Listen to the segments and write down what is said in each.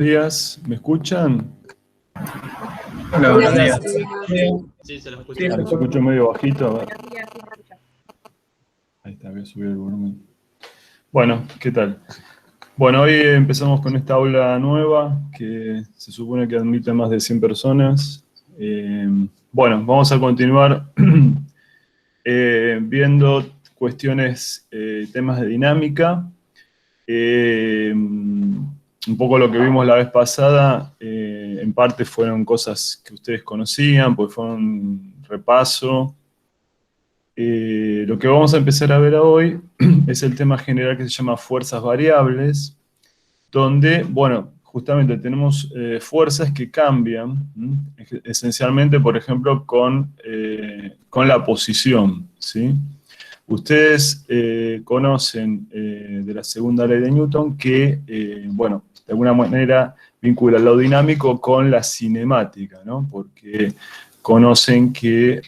Días, ¿me escuchan? Hola, buenos días. Sí, se lo escucho. Sí, Lo escucho medio bajito, a ver. Ahí está, voy a subir el volumen. Bueno, ¿qué tal? Bueno, hoy empezamos con esta aula nueva que se supone que admite más de 100 personas. Bueno, vamos a continuar viendo cuestiones, temas de dinámica. Un poco lo que vimos la vez pasada, en parte fueron cosas que ustedes conocían, pues fue un repaso. Lo que vamos a empezar a ver hoy es el tema general que se llama fuerzas variables, donde, bueno, justamente tenemos fuerzas que cambian, esencialmente, por ejemplo, con la posición, ¿sí? Ustedes conocen de la segunda ley de Newton que, bueno, de alguna manera vincula lo dinámico con la cinemática, ¿no? Porque conocen que,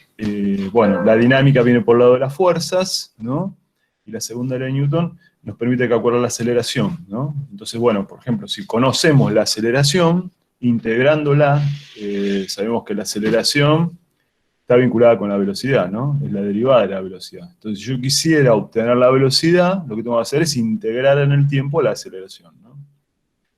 bueno, la dinámica viene por el lado de las fuerzas, ¿no? Y la segunda ley de Newton nos permite calcular la aceleración, ¿no? Entonces, bueno, por ejemplo, si conocemos la aceleración, integrándola, sabemos que la aceleración está vinculada con la velocidad, ¿no? Es la derivada de la velocidad. Entonces, si yo quisiera obtener la velocidad, lo que tengo que hacer es integrar en el tiempo la aceleración, ¿no?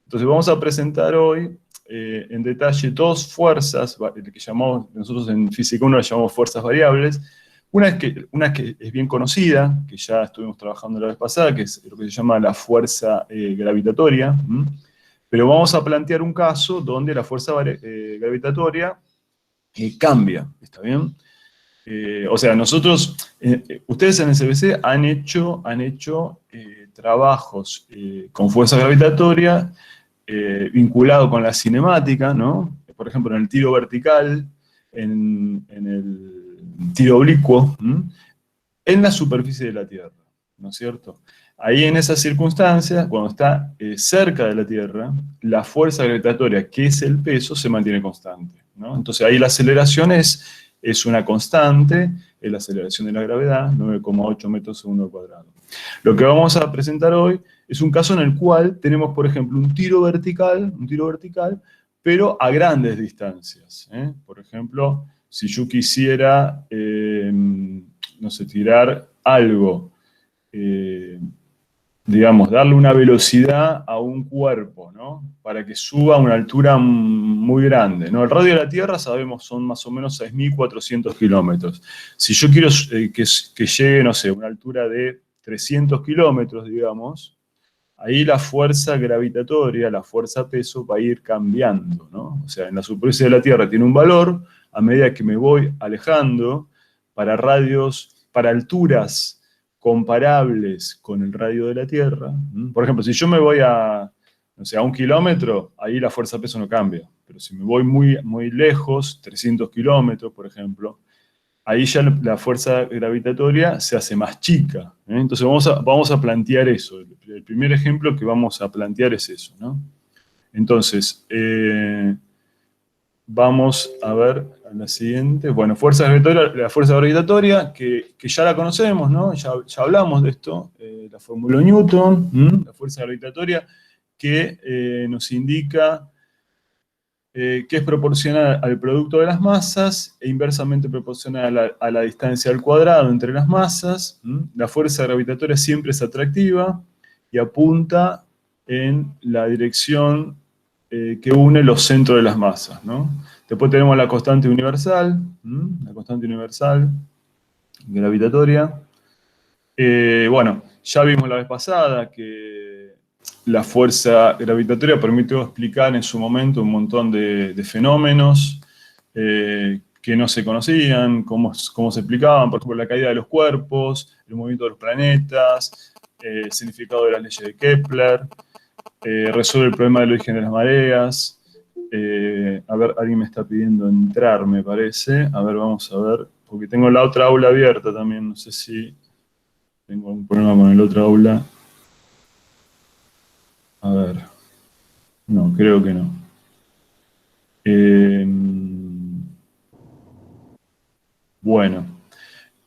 Entonces, vamos a presentar hoy en detalle dos fuerzas, que llamamos, nosotros en Física 1 las llamamos fuerzas variables. Una que es bien conocida, que ya estuvimos trabajando la vez pasada, que es lo que se llama la fuerza gravitatoria. Pero vamos a plantear un caso donde la fuerza gravitatoria cambia, ¿está bien? O sea, nosotros, ustedes en el CBC han hecho trabajos con fuerza gravitatoria vinculado con la cinemática, ¿no? Por ejemplo, en el tiro vertical, en el tiro oblicuo, en la superficie de la Tierra, ¿no es cierto? Ahí en esas circunstancias, cuando está cerca de la Tierra, la fuerza gravitatoria, que es el peso, se mantiene constante, ¿no? Entonces ahí la aceleración es una constante, es la aceleración de la gravedad, 9,8 metros segundo al cuadrado. Lo que vamos a presentar hoy es un caso en el cual tenemos, por ejemplo, un tiro vertical, pero a grandes distancias, ¿eh? Por ejemplo, si yo quisiera, no sé, tirar algo, digamos, darle una velocidad a un cuerpo, ¿no? Para que suba a una altura muy grande, ¿no? El radio de la Tierra, sabemos, son más o menos 6.400 kilómetros. Si yo quiero que llegue, no sé, a una altura de 300 kilómetros, digamos, ahí la fuerza gravitatoria, la fuerza peso, va a ir cambiando, ¿no? O sea, en la superficie de la Tierra tiene un valor, a medida que me voy alejando, para radios, para alturas comparables con el radio de la Tierra. Por ejemplo, si yo me voy no sé, a 1 kilómetro, ahí la fuerza peso no cambia. Pero si me voy muy, muy lejos, 300 kilómetros, por ejemplo, ahí ya la fuerza gravitatoria se hace más chica, ¿eh? Entonces vamos a plantear eso. El primer ejemplo que vamos a plantear es eso, ¿no? Entonces, vamos a ver a la siguiente. Bueno, la fuerza gravitatoria, que ya la conocemos, ¿no? Ya hablamos de esto, la fórmula Newton, la fuerza gravitatoria, que nos indica que es proporcional al producto de las masas e inversamente proporcional a la distancia al cuadrado entre las masas. La fuerza gravitatoria siempre es atractiva y apunta en la dirección que une los centros de las masas, ¿no? Después tenemos la constante universal gravitatoria. Bueno, ya vimos la vez pasada que la fuerza gravitatoria permitió explicar en su momento un montón de fenómenos que no se conocían, cómo se explicaban, por ejemplo, la caída de los cuerpos, el movimiento de los planetas, el significado de las leyes de Kepler, resuelve el problema del origen de las mareas. A ver, alguien me está pidiendo entrar, me parece. A ver, vamos a ver, porque tengo la otra aula abierta también, no sé si tengo algún problema con el otro aula. A ver. No, creo que no. Bueno.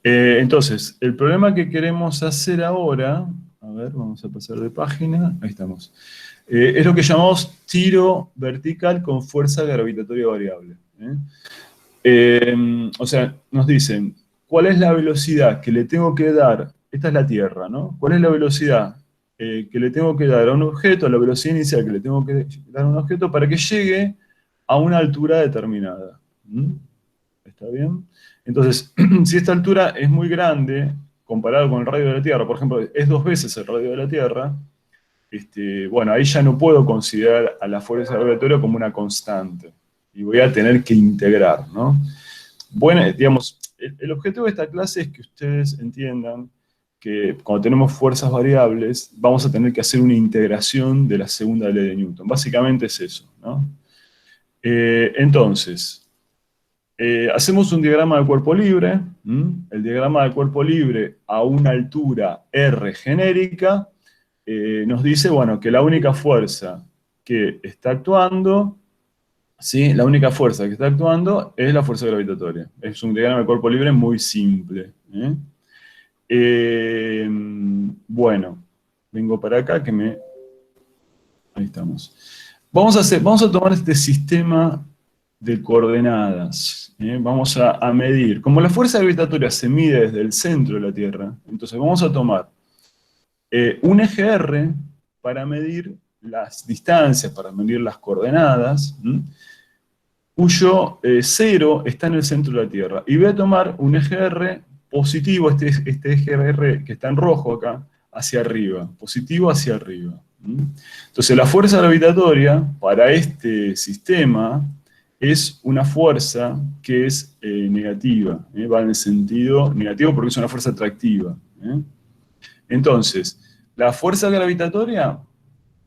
Entonces, el problema que queremos hacer ahora, a ver, vamos a pasar de página. Ahí estamos. Es lo que llamamos tiro vertical con fuerza gravitatoria variable. O sea, nos dicen, ¿cuál es la velocidad que le tengo que dar? Esta es la Tierra, ¿no? ¿Cuál es la velocidad que le tengo que dar a un objeto, la velocidad inicial que le tengo que dar a un objeto para que llegue a una altura determinada? ¿Está bien? Entonces, si esta altura es muy grande, comparado con el radio de la Tierra, por ejemplo, es 2 veces el radio de la Tierra, bueno, ahí ya no puedo considerar a la fuerza gravitatoria como una constante, y voy a tener que integrar, ¿no? Bueno, digamos, el objetivo de esta clase es que ustedes entiendan que cuando tenemos fuerzas variables, vamos a tener que hacer una integración de la segunda ley de Newton. Básicamente es eso, ¿no? Entonces, hacemos un diagrama de cuerpo libre. El diagrama de cuerpo libre a una altura R genérica nos dice, bueno, que la única fuerza que está actuando, ¿sí? La única fuerza que está actuando es la fuerza gravitatoria. Es un diagrama de cuerpo libre muy simple. Bueno, vengo para acá que me... Ahí estamos. Vamos a tomar este sistema de coordenadas. Vamos a medir. Como la fuerza gravitatoria se mide desde el centro de la Tierra, entonces vamos a tomar un eje R para medir las distancias, para medir las coordenadas, cuyo 0 está en el centro de la Tierra. Y voy a tomar un eje R positivo, este eje R que está en rojo acá, hacia arriba, positivo hacia arriba. Entonces la fuerza gravitatoria para este sistema es una fuerza que es negativa, va en el sentido negativo porque es una fuerza atractiva. Entonces, la fuerza gravitatoria,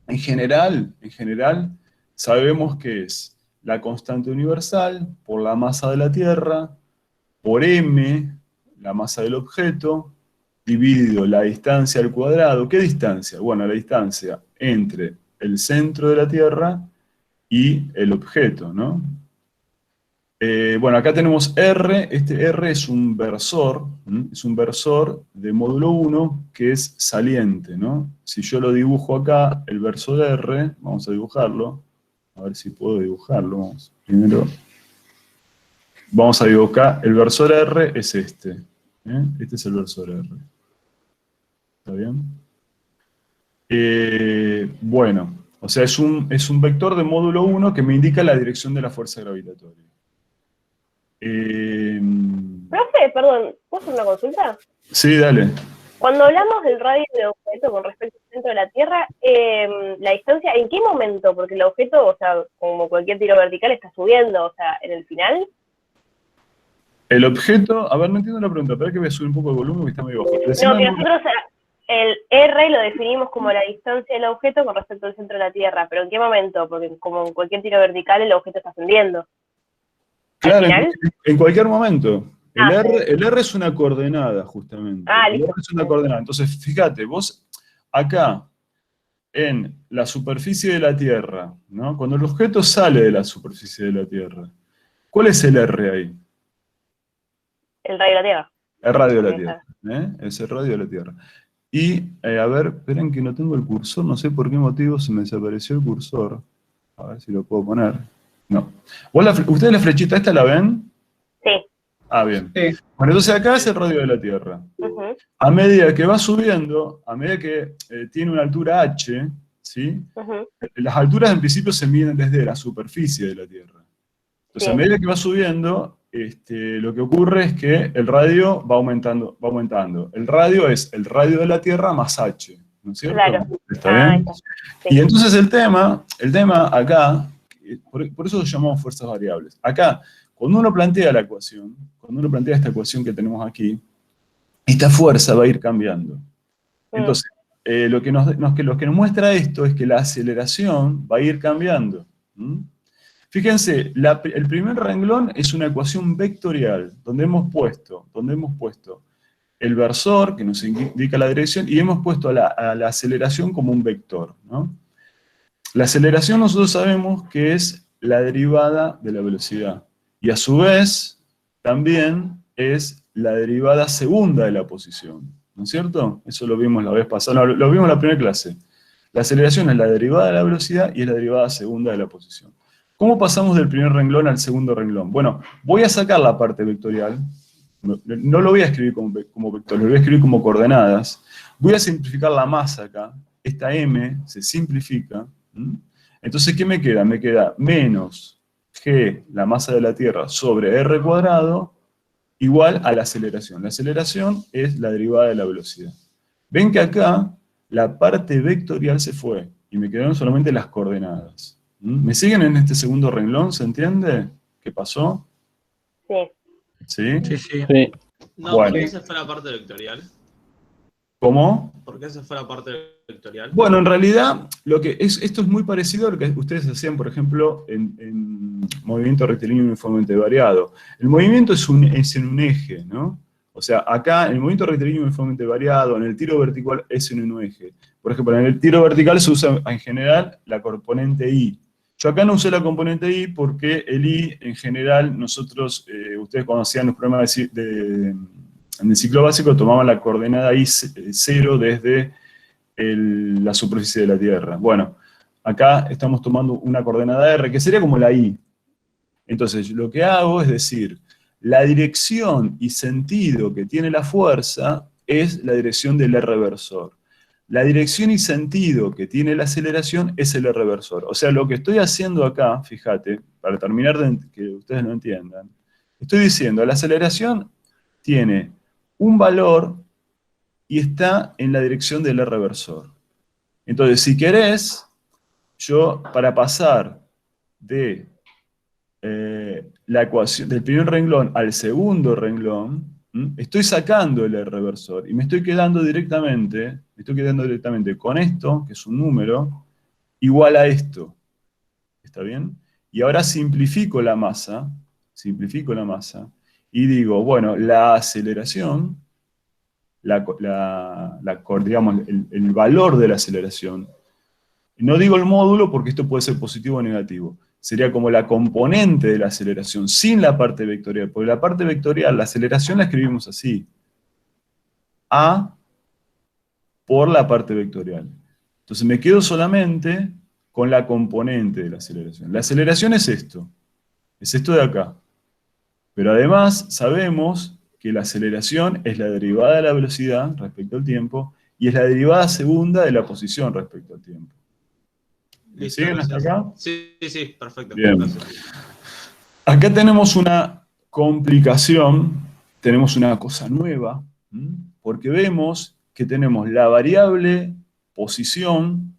en general, sabemos que es la constante universal por la masa de la Tierra, por m, la masa del objeto, dividido la distancia al cuadrado. ¿Qué distancia? Bueno, la distancia entre el centro de la Tierra y el objeto, ¿no? Bueno, acá tenemos R, este R es un versor de módulo 1 que es saliente, ¿no? Si yo lo dibujo acá, el versor R, vamos a dibujarlo, a ver si puedo dibujarlo, primero vamos a dibujar, el versor R es este es el versor R, ¿está bien? Bueno, o sea, es un vector de módulo 1 que me indica la dirección de la fuerza gravitatoria. Profe, perdón, ¿puedo hacer una consulta? Sí, dale. Cuando hablamos del radio del objeto con respecto al centro de la Tierra, la distancia, ¿en qué momento? Porque el objeto, o sea, como cualquier tiro vertical, está subiendo, o sea, ¿en el final? El objeto, a ver, no entiendo la pregunta, pero es que voy a subir un poco el volumen porque está medio bajo. No, que nosotros el R lo definimos como la distancia del objeto con respecto al centro de la Tierra, pero ¿en qué momento? Porque como en cualquier tiro vertical el objeto está ascendiendo. Claro, en cualquier momento. El R es una coordenada, justamente. El listo. R es una coordenada. Entonces, fíjate, vos acá, en la superficie de la Tierra, ¿no? Cuando el objeto sale de la superficie de la Tierra, ¿cuál es el R ahí? El radio de la Tierra. El radio de la Tierra. Es el radio de la Tierra. Y, a ver, esperen que no tengo el cursor, no sé por qué motivo se me desapareció el cursor. A ver si lo puedo poner. No. ¿Ustedes la flechita esta la ven? Sí. Ah, bien. Sí. Bueno, entonces acá es el radio de la Tierra. A medida que va subiendo, a medida que tiene una altura h, ¿sí? Las alturas en principio se miden desde la superficie de la Tierra. Entonces, a medida que va subiendo, lo que ocurre es que el radio va aumentando, va aumentando. El radio es el radio de la Tierra más h, ¿no es cierto? Claro. ¿Está bien? Está. Sí. Y entonces el tema acá, por eso lo llamamos fuerzas variables. Acá, cuando uno plantea la ecuación, cuando uno plantea esta ecuación que tenemos aquí, esta fuerza va a ir cambiando. Entonces, lo que nos muestra esto es que la aceleración va a ir cambiando. Fíjense, el primer renglón es una ecuación vectorial, donde hemos puesto el versor, que nos indica la dirección, y hemos puesto a la aceleración como un vector, ¿no? La aceleración nosotros sabemos que es la derivada de la velocidad, y a su vez también es la derivada segunda de la posición, ¿no es cierto? Eso lo vimos la vez pasada, no, lo vimos en la primera clase. La aceleración es la derivada de la velocidad y es la derivada segunda de la posición. ¿Cómo pasamos del primer renglón al segundo renglón? Bueno, voy a sacar la parte vectorial, no lo voy a escribir como vector, lo voy a escribir como coordenadas. Voy a simplificar la masa acá, esta m se simplifica. Entonces, ¿qué me queda? Me queda menos g, la masa de la Tierra, sobre r cuadrado, igual a la aceleración. La aceleración es la derivada de la velocidad. Ven que acá la parte vectorial se fue y me quedaron solamente las coordenadas. ¿Me siguen en este segundo renglón? ¿Se entiende qué pasó? Sí. ¿Sí? Sí, sí. Sí. No, Bueno. ¿por qué se fue la parte vectorial? ¿Cómo? ¿Por qué se fue la parte vectorial? Bueno, en realidad, esto es muy parecido a lo que ustedes hacían, por ejemplo, en movimiento rectilíneo uniformemente variado. El movimiento es en un eje, ¿no? O sea, acá, en el movimiento rectilíneo uniformemente variado, en el tiro vertical es en un eje. Por ejemplo, en el tiro vertical se usa en general la componente I. Yo acá no usé la componente I porque el I, en general, ustedes cuando hacían los problemas en el ciclo básico, tomaban la coordenada I 0 desde la superficie de la Tierra. Bueno, acá estamos tomando una coordenada R, que sería como la I. Entonces, lo que hago es decir, la dirección y sentido que tiene la fuerza es la dirección del R reversor. La dirección y sentido que tiene la aceleración es el R reversor. O sea, lo que estoy haciendo acá, fíjate, para terminar de que ustedes lo entiendan, estoy diciendo, la aceleración tiene un valor y está en la dirección del R reversor. Entonces, si querés, yo para pasar de la ecuación del primer renglón al segundo renglón, estoy sacando el R reversor y me estoy quedando directamente con esto, que es un número, igual a esto. ¿Está bien? Y ahora simplifico la masa, y digo, bueno, la aceleración, digamos, el valor de la aceleración, no digo el módulo porque esto puede ser positivo o negativo, sería como la componente de la aceleración, sin la parte vectorial, porque la parte vectorial, la aceleración la escribimos así, A por la parte vectorial. Entonces me quedo solamente con la componente de la aceleración. La aceleración es esto de acá. Pero además sabemos que la aceleración es la derivada de la velocidad respecto al tiempo y es la derivada segunda de la posición respecto al tiempo. ¿Me Listo, siguen hasta gracias. acá? Sí, perfecto. Bien. Gracias. Acá tenemos una complicación, tenemos una cosa nueva, porque vemos que tenemos la variable posición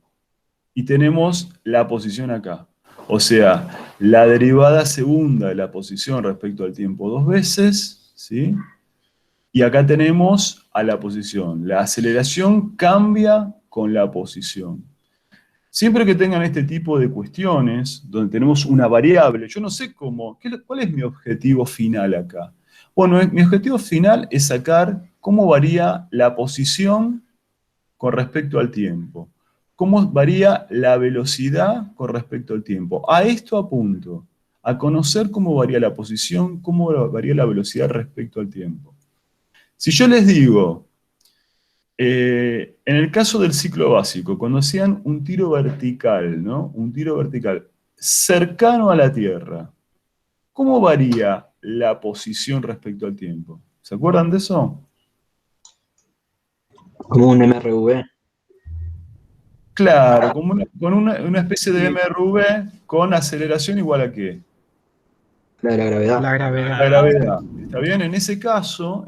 y tenemos la posición acá. O sea, la derivada segunda de la posición respecto al tiempo dos veces, ¿sí? Y acá tenemos a la posición. La aceleración cambia con la posición. Siempre que tengan este tipo de cuestiones, donde tenemos una variable, yo no sé ¿cuál es mi objetivo final acá? Bueno, mi objetivo final es sacar cómo varía la posición con respecto al tiempo. Cómo varía la velocidad con respecto al tiempo. A esto apunto, a conocer cómo varía la posición, cómo varía la velocidad respecto al tiempo. Si yo les digo, en el caso del ciclo básico, cuando hacían un tiro vertical, ¿no? Un tiro vertical cercano a la Tierra, ¿cómo varía la posición respecto al tiempo? ¿Se acuerdan de eso? Como un MRV. Claro, con una especie de MRV con aceleración igual a ¿qué? La de la gravedad. La La gravedad. gravedad. ¿Está bien? En ese caso,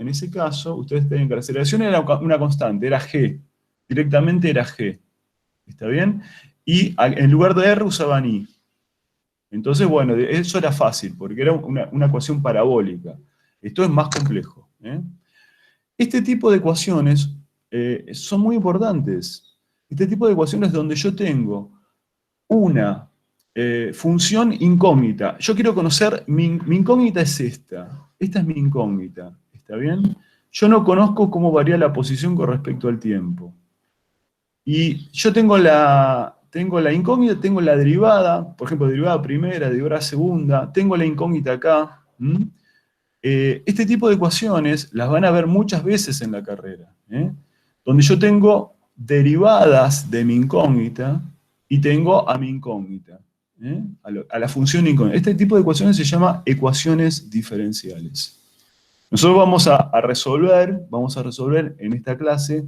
ustedes tienen que la aceleración era una constante, era G. Directamente era G. ¿Está bien? Y en lugar de R usaban I. Entonces, bueno, eso era fácil, porque era una ecuación parabólica. Esto es más complejo. Este tipo de ecuaciones son muy importantes. Este tipo de ecuaciones donde yo tengo una función incógnita. Yo quiero conocer, mi incógnita es esta. Esta es mi incógnita. ¿Está bien? Yo no conozco cómo varía la posición con respecto al tiempo. Y yo tengo la incógnita, tengo la derivada, por ejemplo, derivada primera, derivada segunda, tengo la incógnita acá. Este tipo de ecuaciones las van a ver muchas veces en la carrera. donde yo tengo derivadas de mi incógnita y tengo a mi incógnita, a la función incógnita. Este tipo de ecuaciones se llama ecuaciones diferenciales. Nosotros vamos a resolver en esta clase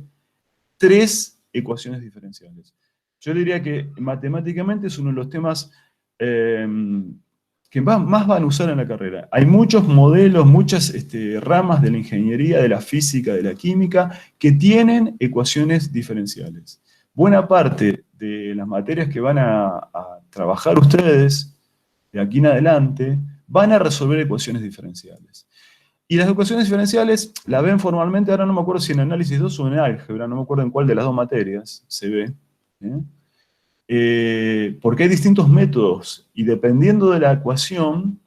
3 ecuaciones diferenciales. Yo diría que matemáticamente es uno de los temas que más van a usar en la carrera. Hay muchos modelos, muchas ramas de la ingeniería, de la física, de la química, que tienen ecuaciones diferenciales. Buena parte de las materias que van a trabajar ustedes, de aquí en adelante, van a resolver ecuaciones diferenciales. Y las ecuaciones diferenciales la ven formalmente, ahora no me acuerdo si en análisis 2 o en álgebra, no me acuerdo en cuál de las 2 materias se ve, porque hay distintos métodos, y dependiendo de la ecuación,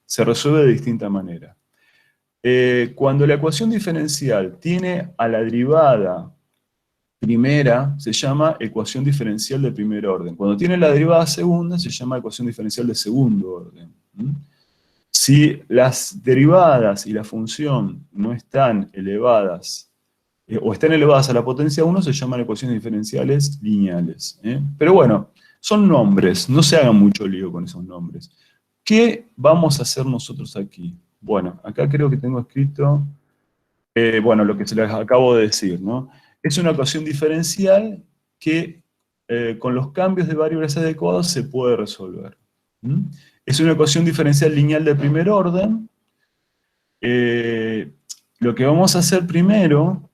se resuelve de distinta manera. Cuando la ecuación diferencial tiene a la derivada primera, se llama ecuación diferencial de primer orden. Cuando tiene la derivada segunda, se llama ecuación diferencial de segundo orden. Si las derivadas y la función no están elevadas, o están elevadas a la potencia 1, se llaman ecuaciones diferenciales lineales. Pero bueno, son nombres, no se hagan mucho lío con esos nombres. ¿Qué vamos a hacer nosotros aquí? Bueno, acá creo que tengo escrito, bueno, lo que se les acabo de decir, ¿no? Es una ecuación diferencial que con los cambios de variables adecuados se puede resolver. Es una ecuación diferencial lineal de primer orden. Lo que vamos a hacer primero,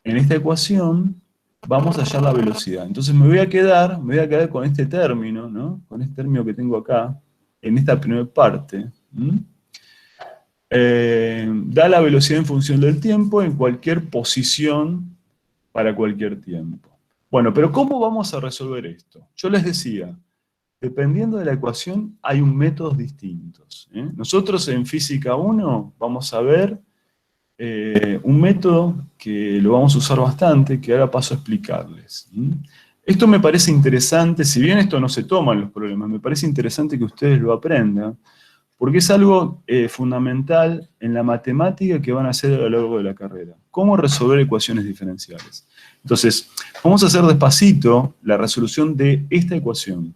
en esta ecuación, vamos a hallar la velocidad. Entonces me voy a quedar con este término, ¿no? Con este término que tengo acá, en esta primera parte. Da la velocidad en función del tiempo en cualquier posición para cualquier tiempo. Bueno, pero ¿cómo vamos a resolver esto? Yo les decía, dependiendo de la ecuación, hay métodos distintos. Nosotros en Física 1 vamos a ver un método que lo vamos a usar bastante, que ahora paso a explicarles. Esto me parece interesante, si bien esto no se toma en los problemas, me parece interesante que ustedes lo aprendan, porque es algo fundamental en la matemática que van a hacer a lo largo de la carrera. ¿Cómo resolver ecuaciones diferenciales? Entonces, vamos a hacer despacito la resolución de esta ecuación.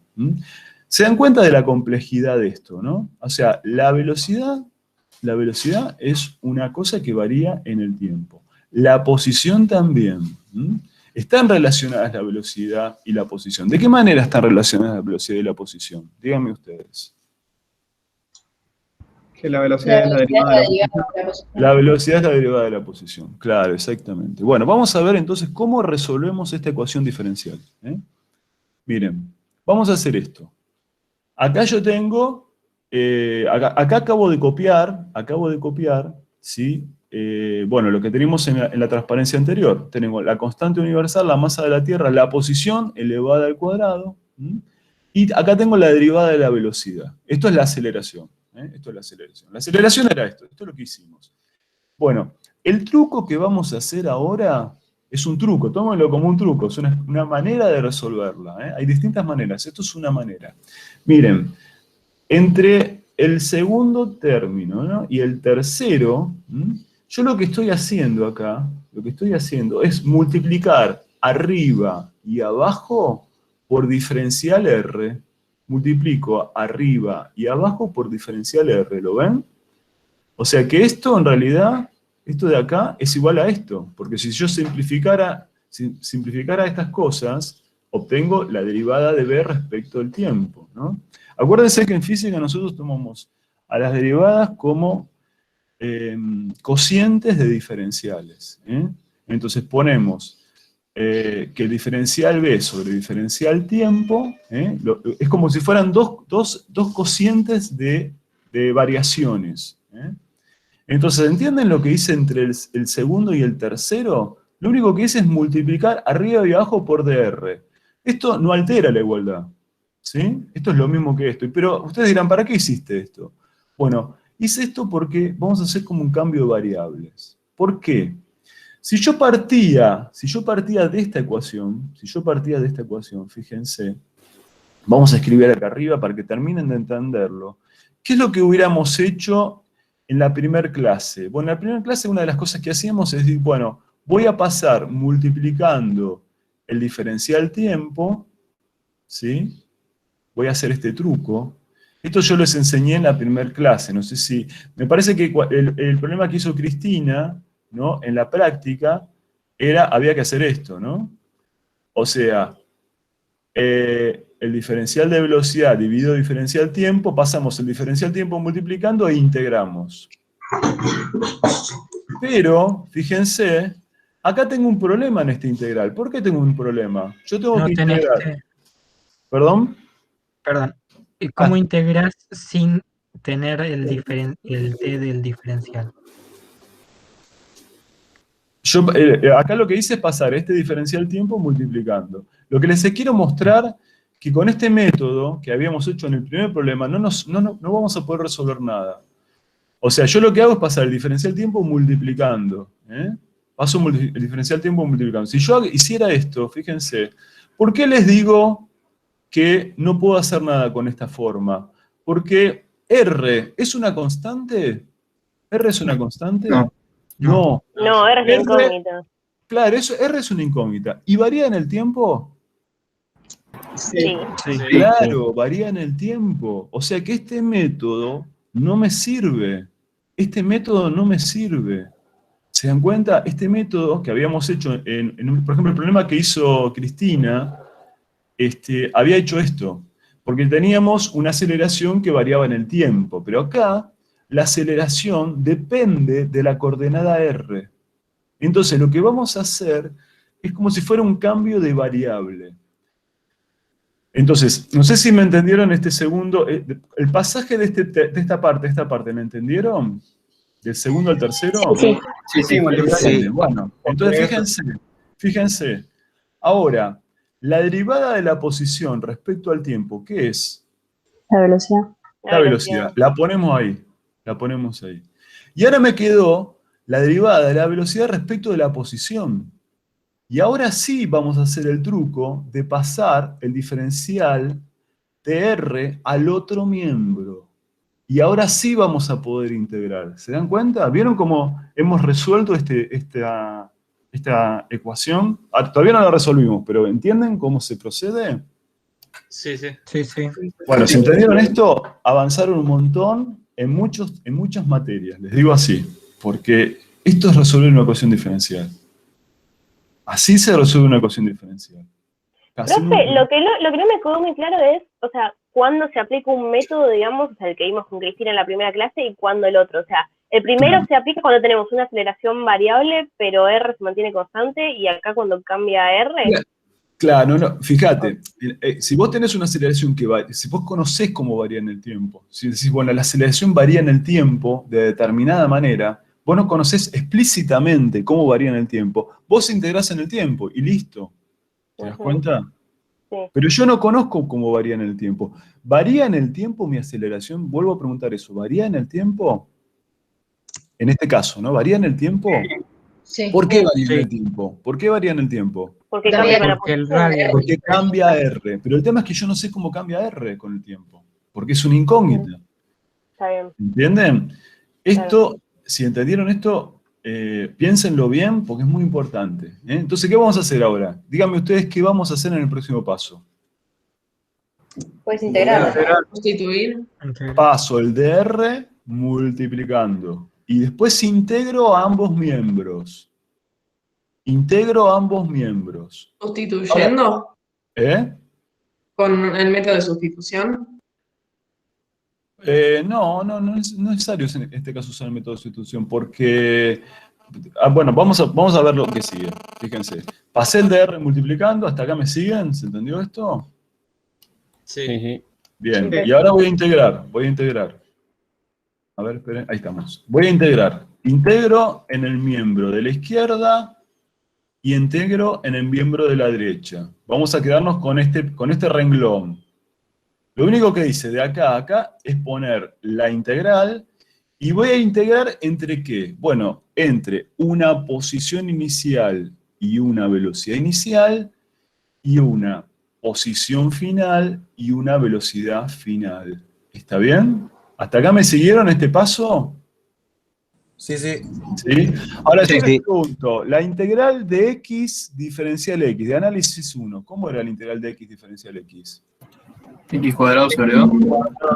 ¿Se dan cuenta de la complejidad de esto, no? O sea, la velocidad es una cosa que varía en el tiempo. La posición también. Están relacionadas la velocidad y la posición. ¿De qué manera están relacionadas la velocidad y la posición? Díganme ustedes. Que la velocidad es la derivada de la posición. La velocidad es la derivada de la posición. Claro, exactamente. Bueno, vamos a ver entonces cómo resolvemos esta ecuación diferencial. Miren, vamos a hacer esto. Acá yo tengo, acá acabo de copiar, ¿sí? Bueno, lo que tenemos en la transparencia anterior. Tenemos la constante universal, la masa de la Tierra, la posición elevada al cuadrado, y acá tengo la derivada de la velocidad. Esto es la aceleración. Esto es la aceleración. La aceleración era esto es lo que hicimos. Bueno, el truco que vamos a hacer ahora es un truco, tómenlo como un truco, es una manera de resolverla. Hay distintas maneras, esto es una manera. Miren, entre el segundo término, ¿no? y el tercero, yo lo que estoy haciendo acá, es multiplicar arriba y abajo por diferencial R. Multiplico arriba y abajo por diferencial R, ¿lo ven? O sea que esto en realidad, esto de acá es igual a esto, porque si yo simplificara estas cosas, obtengo la derivada de B respecto al tiempo, ¿no? Acuérdense que en física nosotros tomamos a las derivadas como cocientes de diferenciales. Entonces ponemos que el diferencial B sobre diferencial tiempo, es como si fueran dos cocientes de variaciones. Entonces, ¿entienden lo que hice entre el segundo y el tercero? Lo único que hice es multiplicar arriba y abajo por dr. Esto no altera la igualdad, ¿sí? Esto es lo mismo que esto. Pero ustedes dirán, ¿para qué hiciste esto? Bueno, hice esto porque vamos a hacer como un cambio de variables. ¿Por qué? Si yo partía de esta ecuación, fíjense, vamos a escribir acá arriba para que terminen de entenderlo. ¿Qué es lo que hubiéramos hecho en la primera clase? Bueno, en la primera clase una de las cosas que hacíamos es decir, bueno, voy a pasar multiplicando el diferencial tiempo, ¿sí? Voy a hacer este truco. Esto yo les enseñé en la primera clase, no sé si... Me parece que el problema que hizo Cristina, ¿no? En la práctica, había que hacer esto, ¿no? O sea, el diferencial de velocidad dividido diferencial tiempo, pasamos el diferencial tiempo multiplicando e integramos. Pero, fíjense, acá tengo un problema en este integral. ¿Por qué tengo un problema? Yo tengo que integrar... ¿Perdón? Perdón. ¿Cómo integras sin tener el t del diferencial? Acá lo que hice es pasar este diferencial tiempo multiplicando. Lo que les quiero mostrar que con este método que habíamos hecho en el primer problema no vamos a poder resolver nada. O sea, yo lo que hago es pasar el diferencial tiempo multiplicando. Paso el diferencial tiempo multiplicando. Si yo hiciera esto, fíjense, ¿por qué les digo que no puedo hacer nada con esta forma? Porque R es una constante. ¿R es una constante? No. No, R es incógnita. Claro, R es una incógnita. ¿Y varía en el tiempo? Sí. Claro, varía en el tiempo. O sea que este método no me sirve. Este método no me sirve. ¿Se dan cuenta? Este método que habíamos hecho, por ejemplo, el problema que hizo Cristina, había hecho esto. Porque teníamos una aceleración que variaba en el tiempo. Pero acá, la aceleración depende de la coordenada R. Entonces, lo que vamos a hacer es como si fuera un cambio de variable. Entonces, no sé si me entendieron este segundo, el pasaje de esta parte, ¿me entendieron? ¿Del segundo al tercero? Sí. Bueno, entonces fíjense. Ahora, la derivada de la posición respecto al tiempo, ¿qué es? La velocidad. La velocidad. La ponemos ahí. Y ahora me quedó la derivada de la velocidad respecto de la posición. Y ahora sí vamos a hacer el truco de pasar el diferencial de R al otro miembro. Y ahora sí vamos a poder integrar. ¿Se dan cuenta? ¿Vieron cómo hemos resuelto esta ecuación? Todavía no la resolvimos, pero ¿entienden cómo se procede? Sí. Bueno, si entendieron esto, avanzaron un montón en muchas materias. Les digo así, porque esto es resolver una ecuación diferencial. Así se resuelve una ecuación diferencial. Profe, lo que no me quedó muy claro es, o sea, cuándo se aplica un método, digamos, o sea, el que vimos con Cristina en la primera clase, y cuándo el otro. O sea, el primero se aplica cuando tenemos una aceleración variable, pero R se mantiene constante, y acá cuando cambia R... Claro, no, fíjate, si vos tenés una aceleración que varía, si vos conocés cómo varía en el tiempo, si decís, bueno, la aceleración varía en el tiempo de determinada manera, vos no conocés explícitamente cómo varía en el tiempo, vos integrás en el tiempo y listo. ¿Te das cuenta? Sí. Pero yo no conozco cómo varía en el tiempo. ¿Varía en el tiempo mi aceleración? Vuelvo a preguntar eso. ¿Varía en el tiempo? En este caso, ¿no? ¿Varía en el tiempo? Sí. ¿Por qué varía en el tiempo? ¿Por qué varía en el tiempo? Porque cambia con la Porque el posición. radio... Porque cambia R. Pero el tema es que yo no sé cómo cambia R con el tiempo. Porque es una incógnita. Está bien. ¿Entienden? Esto, si entendieron esto, piénsenlo bien porque es muy importante. Entonces, ¿qué vamos a hacer ahora? Díganme ustedes qué vamos a hacer en el próximo paso. Puedes integrar. Sustituir. Paso el de R multiplicando. Y después integro a ambos miembros. Integro a ambos miembros. ¿Sustituyendo? ¿Con el método de sustitución? No es necesario en este caso usar el método de sustitución, porque, bueno, vamos a ver lo que sigue. Fíjense, pasé el de R multiplicando, hasta acá me siguen, ¿se entendió esto? Sí. Bien, y ahora voy a integrar. A ver, esperen, ahí estamos. Voy a integrar. Integro en el miembro de la izquierda y integro en el miembro de la derecha. Vamos a quedarnos con este renglón. Lo único que dice de acá a acá es poner la integral y voy a integrar entre ¿qué? Bueno, entre una posición inicial y una velocidad inicial y una posición final y una velocidad final. ¿Está bien? ¿Hasta acá me siguieron este paso? Sí, sí. ¿Sí? Ahora yo Sí, les sí. pregunto, la integral de x diferencial x, de análisis 1, ¿cómo era la integral de x diferencial x? X cuadrado sobre 2.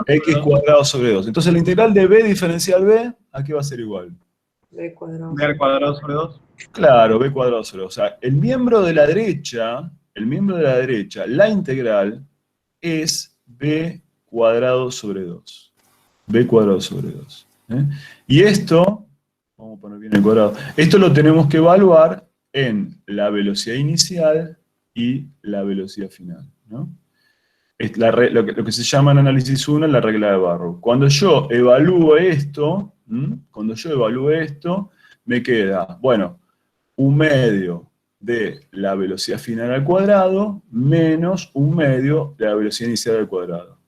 X cuadrado sobre 2. Entonces la integral de b diferencial b, ¿a qué va a ser igual? B cuadrado. B al cuadrado sobre 2. Claro, b cuadrado sobre 2. O sea, el miembro de la derecha, la integral es b cuadrado sobre 2. B cuadrado sobre 2. ¿eh? Y esto, vamos a poner bien el cuadrado, esto lo tenemos que evaluar en la velocidad inicial y la velocidad final, ¿no? Es lo que se llama en análisis 1 la regla de Barrow. Cuando yo evalúo esto, me queda, bueno, 1/2 de la velocidad final al cuadrado menos 1/2 de la velocidad inicial al cuadrado.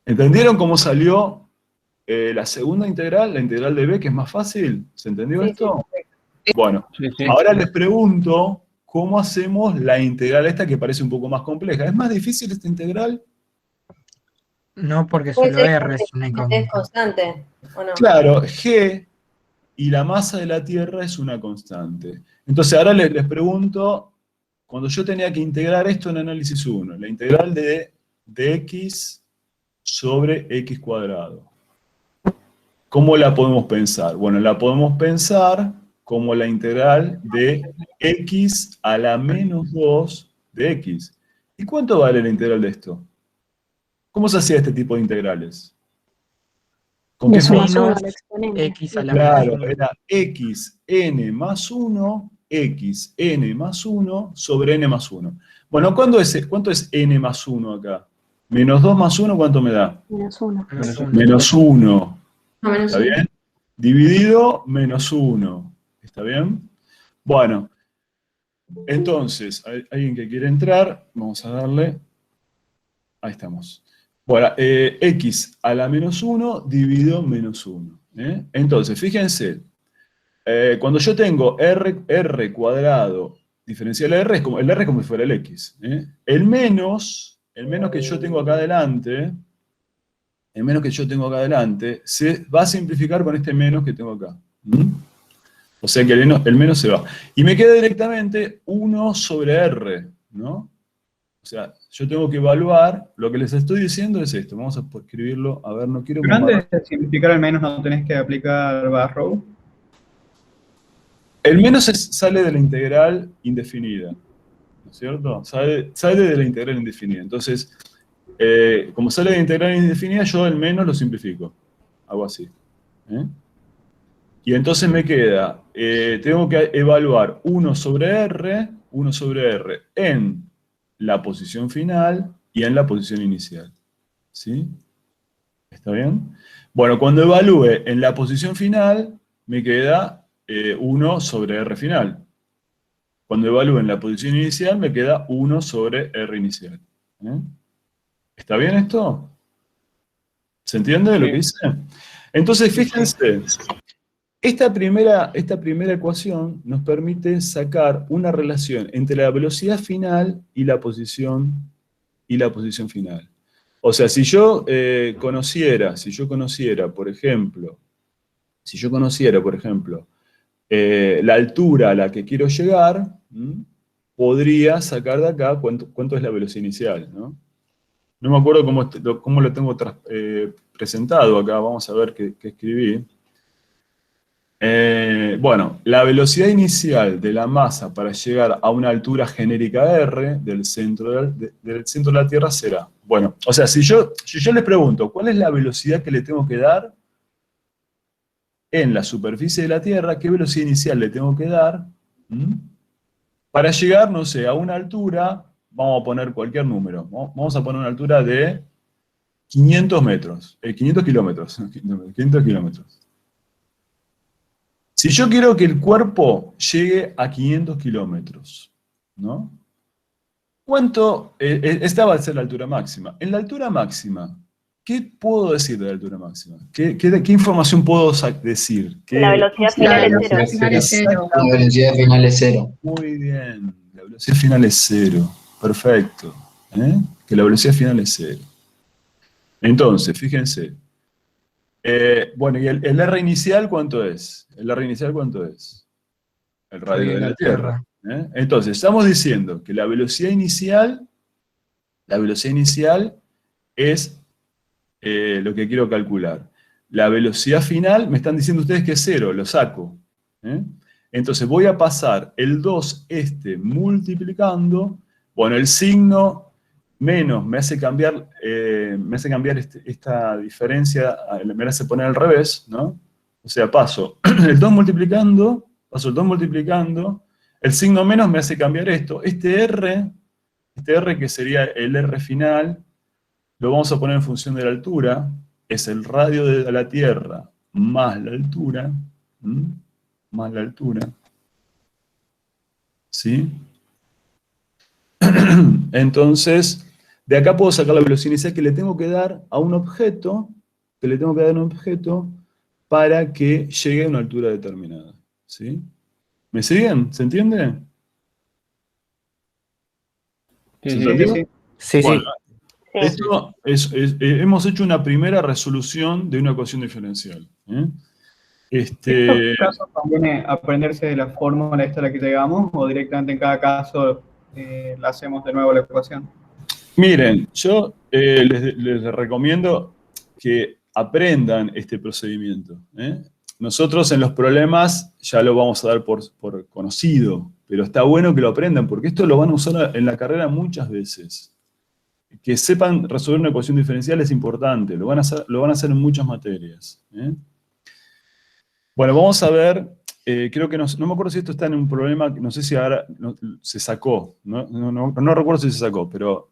¿Entendieron cómo salió la segunda integral, la integral de b, que es más fácil? ¿Se entendió esto? Sí. Bueno, Sí, sí. ahora les pregunto, ¿cómo hacemos la integral esta que parece un poco más compleja? ¿Es más difícil esta integral? No, porque Puede solo ser R es una es incógnita. constante, ¿o no? Claro, g y la masa de la Tierra es una constante. Entonces ahora les pregunto, cuando yo tenía que integrar esto en análisis 1, la integral de x sobre x cuadrado, ¿cómo la podemos pensar? Bueno, la podemos pensar como la integral de x a la menos 2 de x. ¿Y cuánto vale la integral de esto? ¿Cómo se hacía este tipo de integrales? ¿Con qué De suma fórmula? al exponente. X a la Claro, menos 1. era xn más 1, xn más 1 sobre n más 1. Bueno, ¿cuánto es n más 1 acá? Menos 2 más 1, ¿cuánto me da? Menos 1. Menos 1. No, menos ¿Está uno. bien? Dividido menos 1. ¿Está bien? Bueno, entonces, ¿hay alguien que quiere entrar? Vamos a darle. Ahí estamos. Bueno, x a la menos 1 dividido menos 1. Entonces, fíjense, cuando yo tengo r cuadrado diferencial de r, el r es como si fuera el x. El menos que yo tengo acá adelante, se va a simplificar con este menos que tengo acá. O sea que el menos se va. Y me queda directamente 1 sobre r, ¿no? O sea, yo tengo que evaluar, lo que les estoy diciendo es esto, vamos a escribirlo, a ver, no quiero... Pero antes de simplificar al menos no tenés que aplicar Barrow. El menos sale de la integral indefinida, ¿no es cierto? Sale de la integral indefinida. Entonces, como sale de la integral indefinida, yo el menos lo simplifico. Hago así. Y entonces me queda, tengo que evaluar 1 sobre r en la posición final y en la posición inicial. ¿Sí? ¿Está bien? Bueno, cuando evalúe en la posición final, me queda 1 sobre r final. Cuando evalúe en la posición inicial, me queda 1 sobre r inicial. ¿Está bien esto? ¿Se entiende lo que dice? Entonces, fíjense, esta primera ecuación nos permite sacar una relación entre la velocidad final y la posición final. O sea, si yo conociera, por ejemplo, la altura a la que quiero llegar, podría sacar de acá cuánto es la velocidad inicial, ¿no? No me acuerdo cómo lo tengo presentado acá, vamos a ver qué escribí. Bueno, la velocidad inicial de la masa para llegar a una altura genérica R del centro de la Tierra será. Bueno, o sea, si yo les pregunto, ¿cuál es la velocidad que le tengo que dar en la superficie de la Tierra? ¿Qué velocidad inicial le tengo que dar? Para llegar, no sé, a una altura, vamos a poner cualquier número, vamos a poner una altura de 500 metros, 500 kilómetros, 500 kilómetros. Si yo quiero que el cuerpo llegue a 500 kilómetros, ¿no? ¿Cuánto? Esta va a ser la altura máxima. En la altura máxima, ¿qué puedo decir de la altura máxima? ¿Qué información puedo decir? La velocidad final es 0. La velocidad final es 0. Muy bien, la velocidad final es 0. Perfecto. Que la velocidad final es 0. Entonces, fíjense, Bueno, ¿y el R inicial cuánto es? ¿El R inicial cuánto es? El radio de la Tierra. Entonces, estamos diciendo que la velocidad inicial es lo que quiero calcular. La velocidad final, me están diciendo ustedes que es 0, lo saco. Entonces voy a pasar el 2 multiplicando, bueno, el signo menos me hace cambiar esta diferencia, me hace poner al revés, ¿no? O sea, paso el 2 multiplicando, el signo menos me hace cambiar esto. Este R que sería el R final, lo vamos a poner en función de la altura, es el radio de la Tierra más la altura, ¿sí? Entonces, de acá puedo sacar la velocidad inicial que le tengo que dar a un objeto, para que llegue a una altura determinada, ¿sí? ¿Me siguen? ¿Se entiende? Sí, ¿Se entendió? Sí, Bueno, Sí. esto hemos hecho una primera resolución de una ecuación diferencial. ¿En caso conviene aprenderse de la fórmula esta a la que llegamos o directamente en cada caso la hacemos de nuevo la ecuación? Miren, yo les recomiendo que aprendan este procedimiento. Nosotros en los problemas ya lo vamos a dar por conocido, pero está bueno que lo aprendan, porque esto lo van a usar en la carrera muchas veces. Que sepan resolver una ecuación diferencial es importante, lo van a hacer en muchas materias. Bueno, vamos a ver, creo que no me acuerdo si esto está en un problema, no sé si ahora se sacó, no recuerdo si se sacó, pero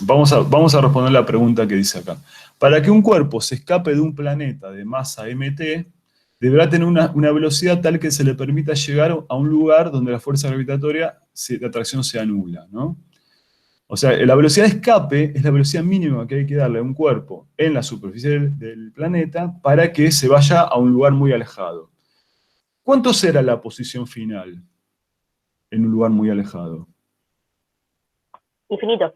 vamos a responder la pregunta que dice acá. Para que un cuerpo se escape de un planeta de masa mt, deberá tener una velocidad tal que se le permita llegar a un lugar donde la fuerza gravitatoria de atracción sea nula, ¿no? O sea, la velocidad de escape es la velocidad mínima que hay que darle a un cuerpo en la superficie del planeta para que se vaya a un lugar muy alejado. ¿Cuánto será la posición final en un lugar muy alejado? Infinito.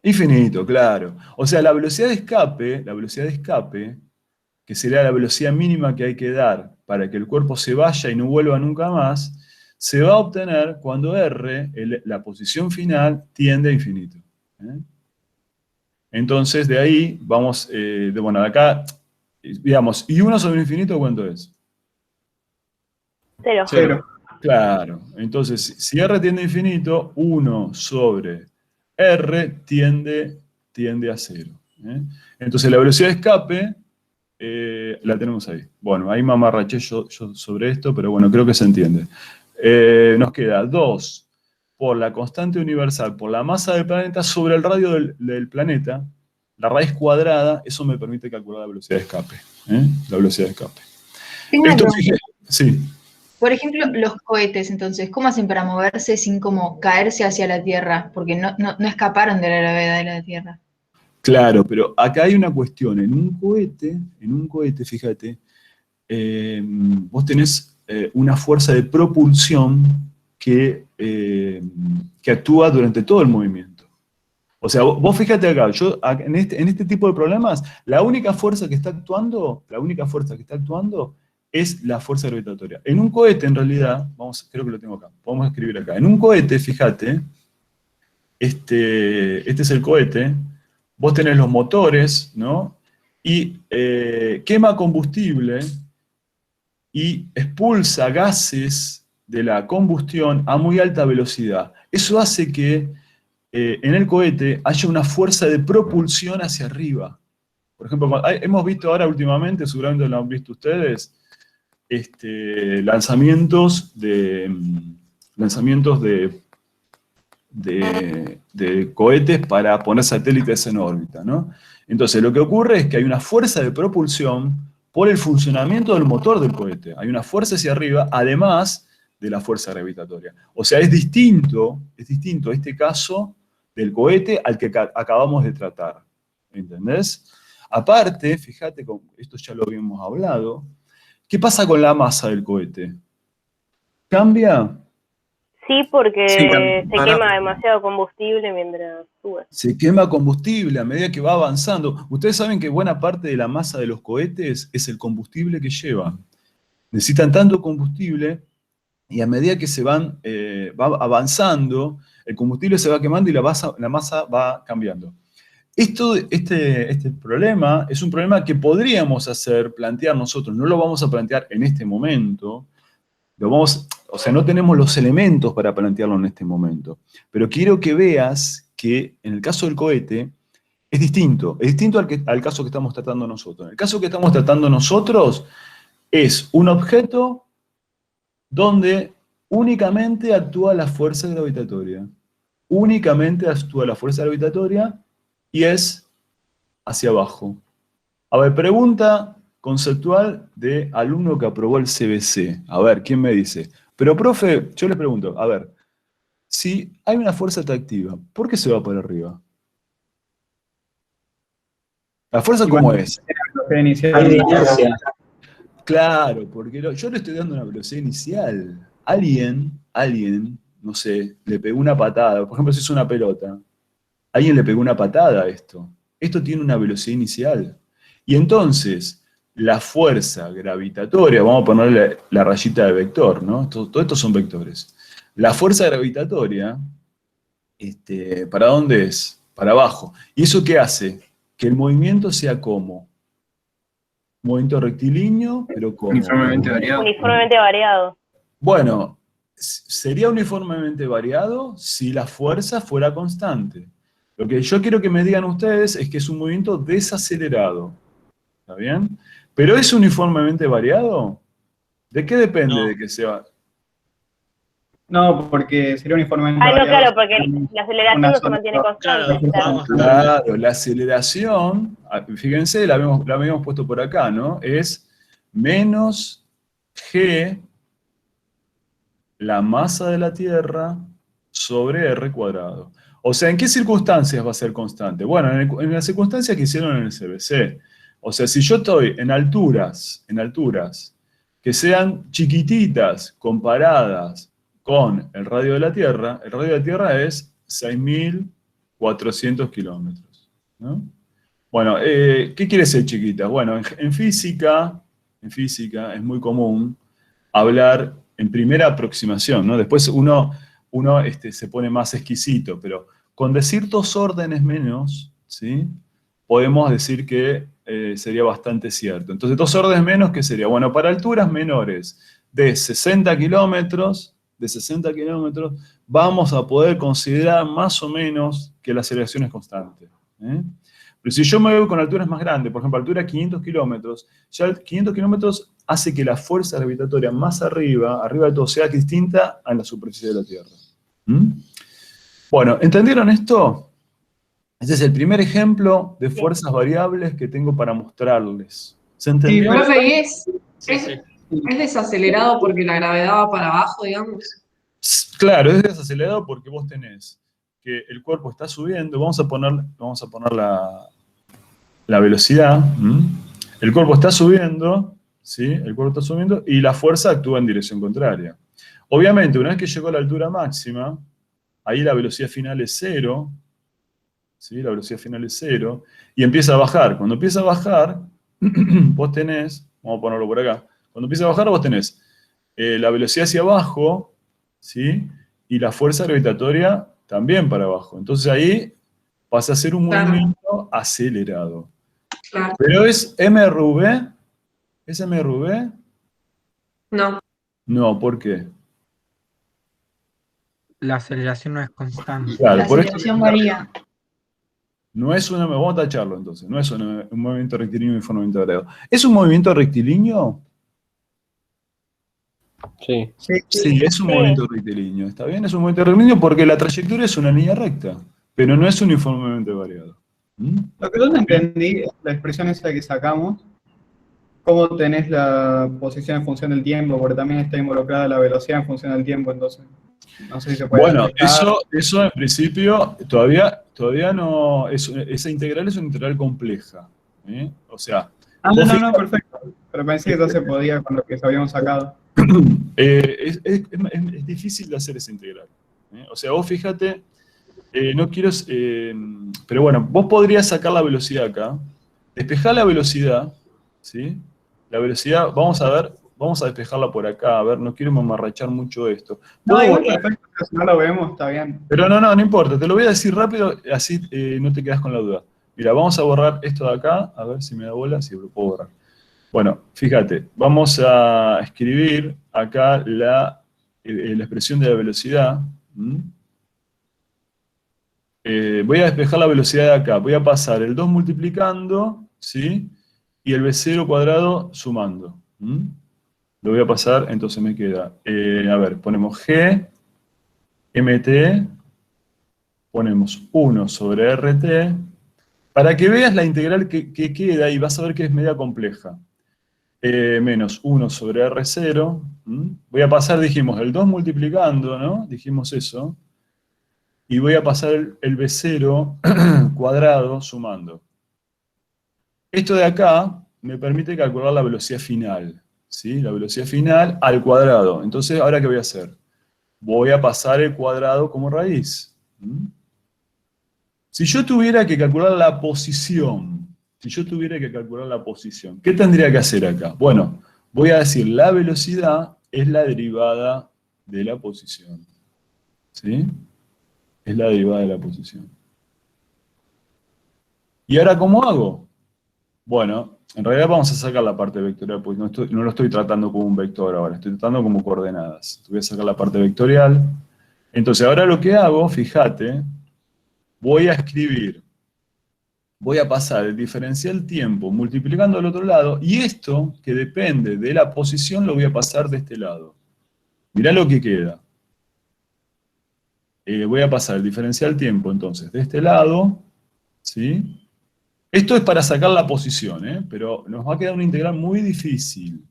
Infinito, claro. O sea, la velocidad de escape, que sería la velocidad mínima que hay que dar para que el cuerpo se vaya y no vuelva nunca más, se va a obtener cuando R, la posición final, tiende a infinito. Entonces, de ahí vamos, bueno, de acá, digamos, ¿y 1 sobre infinito cuánto es? 0. 0. Claro. Entonces, si R tiende a infinito, 1 sobre R tiende a 0. Entonces, la velocidad de escape la tenemos ahí. Bueno, ahí me amarraché yo sobre esto, pero bueno, creo que se entiende. Nos queda 2 por la constante universal, por la masa del planeta sobre el radio del planeta, la raíz cuadrada, eso me permite calcular la velocidad de escape. La velocidad de escape. Esto, sí. Por ejemplo, los cohetes, entonces, ¿cómo hacen para moverse sin como caerse hacia la Tierra? Porque no escaparon de la gravedad de la Tierra. Claro, pero acá hay una cuestión. En un cohete, fíjate, vos tenés una fuerza de propulsión que actúa durante todo el movimiento. O sea, vos fíjate acá, en este tipo de problemas, la única fuerza que está actuando es la fuerza gravitatoria. En un cohete, en realidad, creo que lo tengo acá, vamos a escribir acá. En un cohete, fíjate, este es el cohete, vos tenés los motores, ¿no? Y quema combustible y expulsa gases de la combustión a muy alta velocidad. Eso hace que en el cohete haya una fuerza de propulsión hacia arriba. Por ejemplo, hemos visto ahora últimamente, seguramente lo han visto ustedes, lanzamientos de cohetes para poner satélites en órbita, ¿no? Entonces, lo que ocurre es que hay una fuerza de propulsión por el funcionamiento del motor del cohete. Hay una fuerza hacia arriba, además de la fuerza gravitatoria. O sea, es distinto este caso del cohete al que acabamos de tratar. ¿Entendés? Aparte, fíjate, esto ya lo habíamos hablado, ¿qué pasa con la masa del cohete? ¿Cambia? Sí, porque Sí, se para- quema demasiado combustible mientras sube. Se quema combustible a medida que va avanzando. Ustedes saben que buena parte de la masa de los cohetes es el combustible que llevan. Necesitan tanto combustible y a medida que se va avanzando, el combustible se va quemando y la masa va cambiando. Este problema es un problema que podríamos plantear nosotros, no lo vamos a plantear en este momento, o sea, no tenemos los elementos para plantearlo en este momento, pero quiero que veas que en el caso del cohete es distinto al caso que estamos tratando nosotros. En el caso que estamos tratando nosotros es un objeto donde únicamente actúa la fuerza gravitatoria. Únicamente actúa la fuerza gravitatoria y es hacia abajo. A ver, pregunta conceptual de alumno que aprobó el CBC. A ver, ¿quién me dice? Pero, profe, yo les pregunto, a ver, si hay una fuerza atractiva, ¿por qué se va para arriba? ¿La fuerza cómo es? Hay de inercia. Claro, porque yo le estoy dando una velocidad inicial. Alguien, no sé, le pegó una patada. Por ejemplo, si es una pelota. Alguien le pegó una patada a esto. Esto tiene una velocidad inicial. Y entonces, la fuerza gravitatoria, vamos a ponerle la rayita de vector, ¿no? Todo estos son vectores. La fuerza gravitatoria, ¿para dónde es? Para abajo. ¿Y eso qué hace? Que el movimiento sea como movimiento rectilíneo, pero como Uniformemente variado. Uniformemente variado. Bueno, sería uniformemente variado si la fuerza fuera constante. Lo que yo quiero que me digan ustedes es que es un movimiento desacelerado. ¿Está bien? ¿Pero es uniformemente variado? ¿De qué depende de que sea? No, porque sería uniformemente Ah, no, variado. claro, porque la aceleración no se mantiene constante. Claro. Claro, la aceleración, fíjense, la habíamos puesto por acá, ¿no? Es menos g, la masa de la Tierra, sobre r cuadrado. O sea, ¿en qué circunstancias va a ser constante? Bueno, en las circunstancias que hicieron en el CBC. O sea, si yo estoy en alturas que sean chiquititas comparadas con el radio de la Tierra, el radio de la Tierra es 6.400 kilómetros, ¿no? Bueno, ¿qué quiere decir chiquita? Bueno, en física es muy común hablar en primera aproximación, ¿no? Después uno se pone más exquisito, pero con decir 2 órdenes menos, ¿sí? Podemos decir que sería bastante cierto. Entonces, 2 órdenes menos, ¿qué sería? Bueno, para alturas menores de 60 kilómetros, vamos a poder considerar más o menos que la aceleración es constante. Pero si yo me voy con alturas más grandes, por ejemplo, altura de 500 kilómetros, ya 500 kilómetros hace que la fuerza gravitatoria más arriba de todo, sea distinta a la superficie de la Tierra. Bueno, ¿entendieron esto? Este es el primer ejemplo de fuerzas variables que tengo para mostrarles. ¿Se entendió? Profe, ¿es Sí. desacelerado porque la gravedad va para abajo, digamos? Claro, es desacelerado porque vos tenés que el cuerpo está subiendo, vamos a poner la velocidad. El cuerpo está subiendo, ¿sí? El cuerpo está subiendo y la fuerza actúa en dirección contraria. Obviamente, una vez que llegó a la altura máxima, ahí la velocidad final es 0, ¿sí? La velocidad final es 0, y empieza a bajar. Cuando empieza a bajar, vos tenés, vamos a ponerlo por acá, cuando empieza a bajar vos tenés la velocidad hacia abajo, ¿sí? Y la fuerza gravitatoria también para abajo. Entonces ahí pasa a ser un movimiento acelerado. Claro. Pero ¿es mRV? ¿Es mRV? No. No, ¿por qué? La aceleración no es constante. Claro, La por esto aceleración varía. no es una, vamos a tacharlo entonces, no es un movimiento rectilíneo uniformemente variado. ¿Es un movimiento rectilíneo? Sí. Sí, es un movimiento rectilíneo, ¿está bien? Es un movimiento rectilíneo porque la trayectoria es una línea recta, pero no es uniformemente variado. Lo que yo no entendí, la expresión esa que sacamos, cómo tenés la posición en función del tiempo, porque también está involucrada la velocidad en función del tiempo, entonces no sé si se puede Bueno, explicar. eso en principio todavía no, esa integral es una integral compleja. O sea, no, perfecto. Pero pensé que eso se podía con lo que habíamos sacado. Es difícil de hacer esa integral. O sea, vos fíjate, no quiero... pero bueno, vos podrías sacar la velocidad acá, despejar la velocidad, ¿sí? La velocidad, vamos a despejarla por acá, a ver, no quiero mamarrachar mucho esto. No, igual perfecto, si no lo vemos, está bien. Pero no importa, te lo voy a decir rápido, así no te quedas con la duda. Mira, vamos a borrar esto de acá, a ver si me da bola, si lo puedo borrar. Bueno, fíjate, vamos a escribir acá la expresión de la velocidad. Voy a despejar la velocidad de acá, voy a pasar el 2 multiplicando, ¿sí? Y el B0 cuadrado sumando. Lo voy a pasar, entonces me queda, a ver, ponemos G, MT, ponemos 1 sobre RT, para que veas la integral que queda y vas a ver que es media compleja. Menos 1 sobre R0, voy a pasar, dijimos, el 2 multiplicando, ¿no? Dijimos eso, y voy a pasar el B0 cuadrado sumando. Esto de acá me permite calcular la velocidad final, ¿sí? La velocidad final al cuadrado. Entonces, ¿ahora qué voy a hacer? Voy a pasar el cuadrado como raíz. Si yo tuviera que calcular la posición, ¿qué tendría que hacer acá? Bueno, voy a decir, la velocidad es la derivada de la posición. ¿Sí? Es la derivada de la posición. ¿Y ahora cómo hago? Bueno, en realidad vamos a sacar la parte vectorial, porque no lo estoy tratando como un vector ahora, estoy tratando como coordenadas. Voy a sacar la parte vectorial. Entonces, ahora lo que hago, fíjate, voy a pasar el diferencial tiempo multiplicando al otro lado, y esto, que depende de la posición, lo voy a pasar de este lado. Mirá lo que queda. Voy a pasar el diferencial tiempo, entonces, de este lado, ¿sí? Esto es para sacar la posición, pero nos va a quedar una integral muy difícil.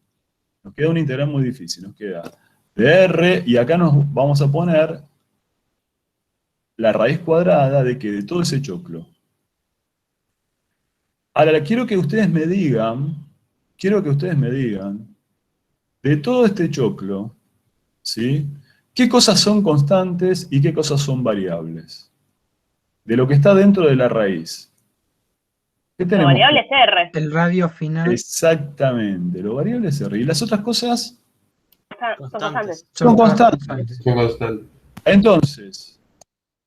Nos queda de R, y acá nos vamos a poner la raíz cuadrada de que de todo ese choclo. Ahora, quiero que ustedes me digan, de todo este choclo, ¿sí? ¿Qué cosas son constantes y qué cosas son variables? De lo que está dentro de la raíz. ¿Qué Lo tenemos? variable es R. El radio final Exactamente, lo variable es R. ¿Y las otras cosas? Son constantes. Son constantes. Son constantes. Entonces,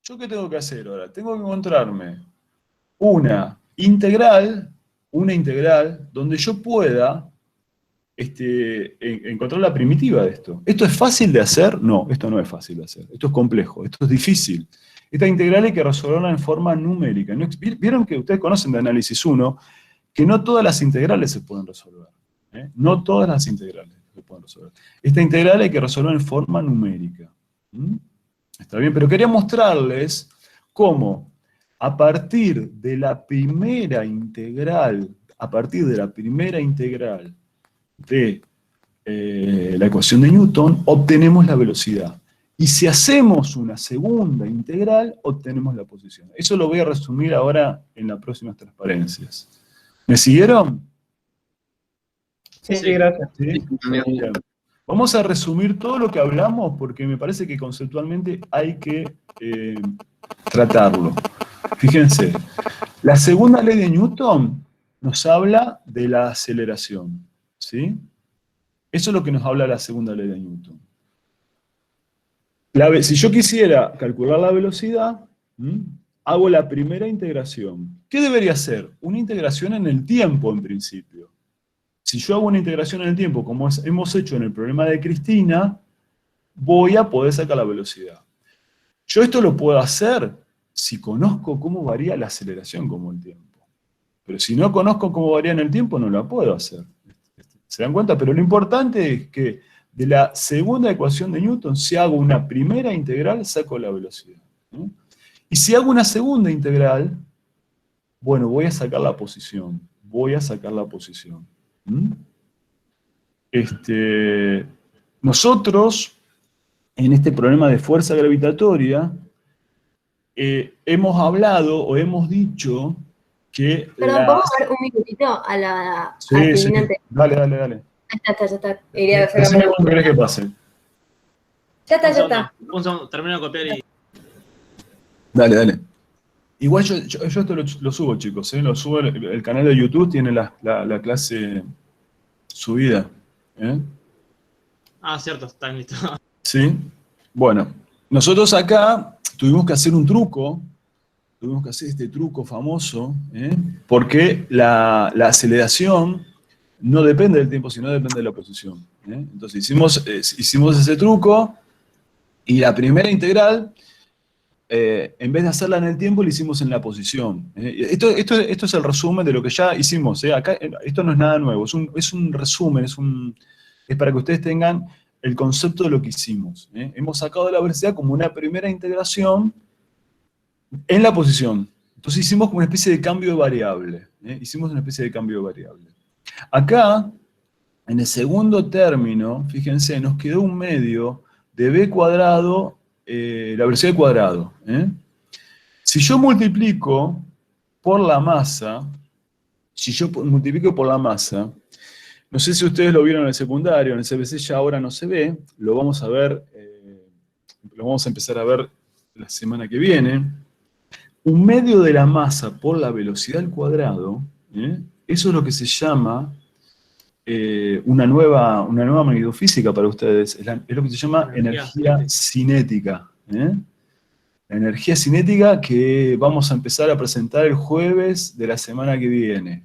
¿yo qué tengo que hacer ahora? Tengo que encontrarme una integral donde yo pueda encontrar la primitiva de esto. ¿Esto es fácil de hacer? No, esto no es fácil de hacer. Esto es complejo, esto es difícil. Esta integral hay que resolverla en forma numérica. Vieron que ustedes conocen de análisis 1, que no todas las integrales se pueden resolver. No todas las integrales se pueden resolver. Esta integral hay que resolver en forma numérica. Está bien, pero quería mostrarles cómo a partir de la primera integral de la ecuación de Newton, obtenemos la velocidad. Y si hacemos una segunda integral, obtenemos la posición. Eso lo voy a resumir ahora en las próximas transparencias. ¿Me siguieron? Sí, gracias. ¿Sí? Bien. Vamos a resumir todo lo que hablamos porque me parece que conceptualmente hay que tratarlo. Fíjense, la segunda ley de Newton nos habla de la aceleración, ¿sí? Eso es lo que nos habla la segunda ley de Newton. Si yo quisiera calcular la velocidad, hago la primera integración. ¿Qué debería hacer? Una integración en el tiempo, en principio. Si yo hago una integración en el tiempo, como hemos hecho en el problema de Cristina, voy a poder sacar la velocidad. Yo esto lo puedo hacer si conozco cómo varía la aceleración como el tiempo. Pero si no conozco cómo varía en el tiempo, no la puedo hacer. ¿Se dan cuenta? Pero lo importante es que de la segunda ecuación de Newton, si hago una primera integral, saco la velocidad. Y si hago una segunda integral, bueno, voy a sacar la posición. Nosotros, en este problema de fuerza gravitatoria, hemos hablado o hemos dicho que Perdón, ¿podemos dar un minutito a la Sí, adivinante? Dale. Ahí está, ya está. Iría a Decime sacarme cuándo querés que pase. Ya está. Un segundo, termino de copiar y... Dale. Igual yo esto lo subo, chicos, ¿eh? Lo subo, el canal de YouTube tiene la clase subida, ¿eh? Ah, cierto, está listo. ¿Sí? Bueno, nosotros acá tuvimos que hacer un truco, tuvimos que hacer este truco famoso, ¿eh? Porque la aceleración no depende del tiempo, sino depende de la posición, ¿eh? Entonces hicimos ese truco y la primera integral, en vez de hacerla en el tiempo, la hicimos en la posición. Esto es el resumen de lo que ya hicimos. Acá, esto no es nada nuevo, es un resumen, es para que ustedes tengan el concepto de lo que hicimos. Hemos sacado de la velocidad como una primera integración en la posición. Entonces hicimos como una especie de cambio de variable. Hicimos una especie de cambio de variable. Acá, en el segundo término, fíjense, nos quedó un medio de b cuadrado, la velocidad al cuadrado. Si yo multiplico por la masa, no sé si ustedes lo vieron en el secundario, en el CBC ya ahora no se ve, lo vamos a ver, lo vamos a empezar a ver la semana que viene. Un medio de la masa por la velocidad al cuadrado, eso es lo que se llama una nueva magnitud física para ustedes, es lo que se llama energía cinética. La energía cinética que vamos a empezar a presentar el jueves de la semana que viene.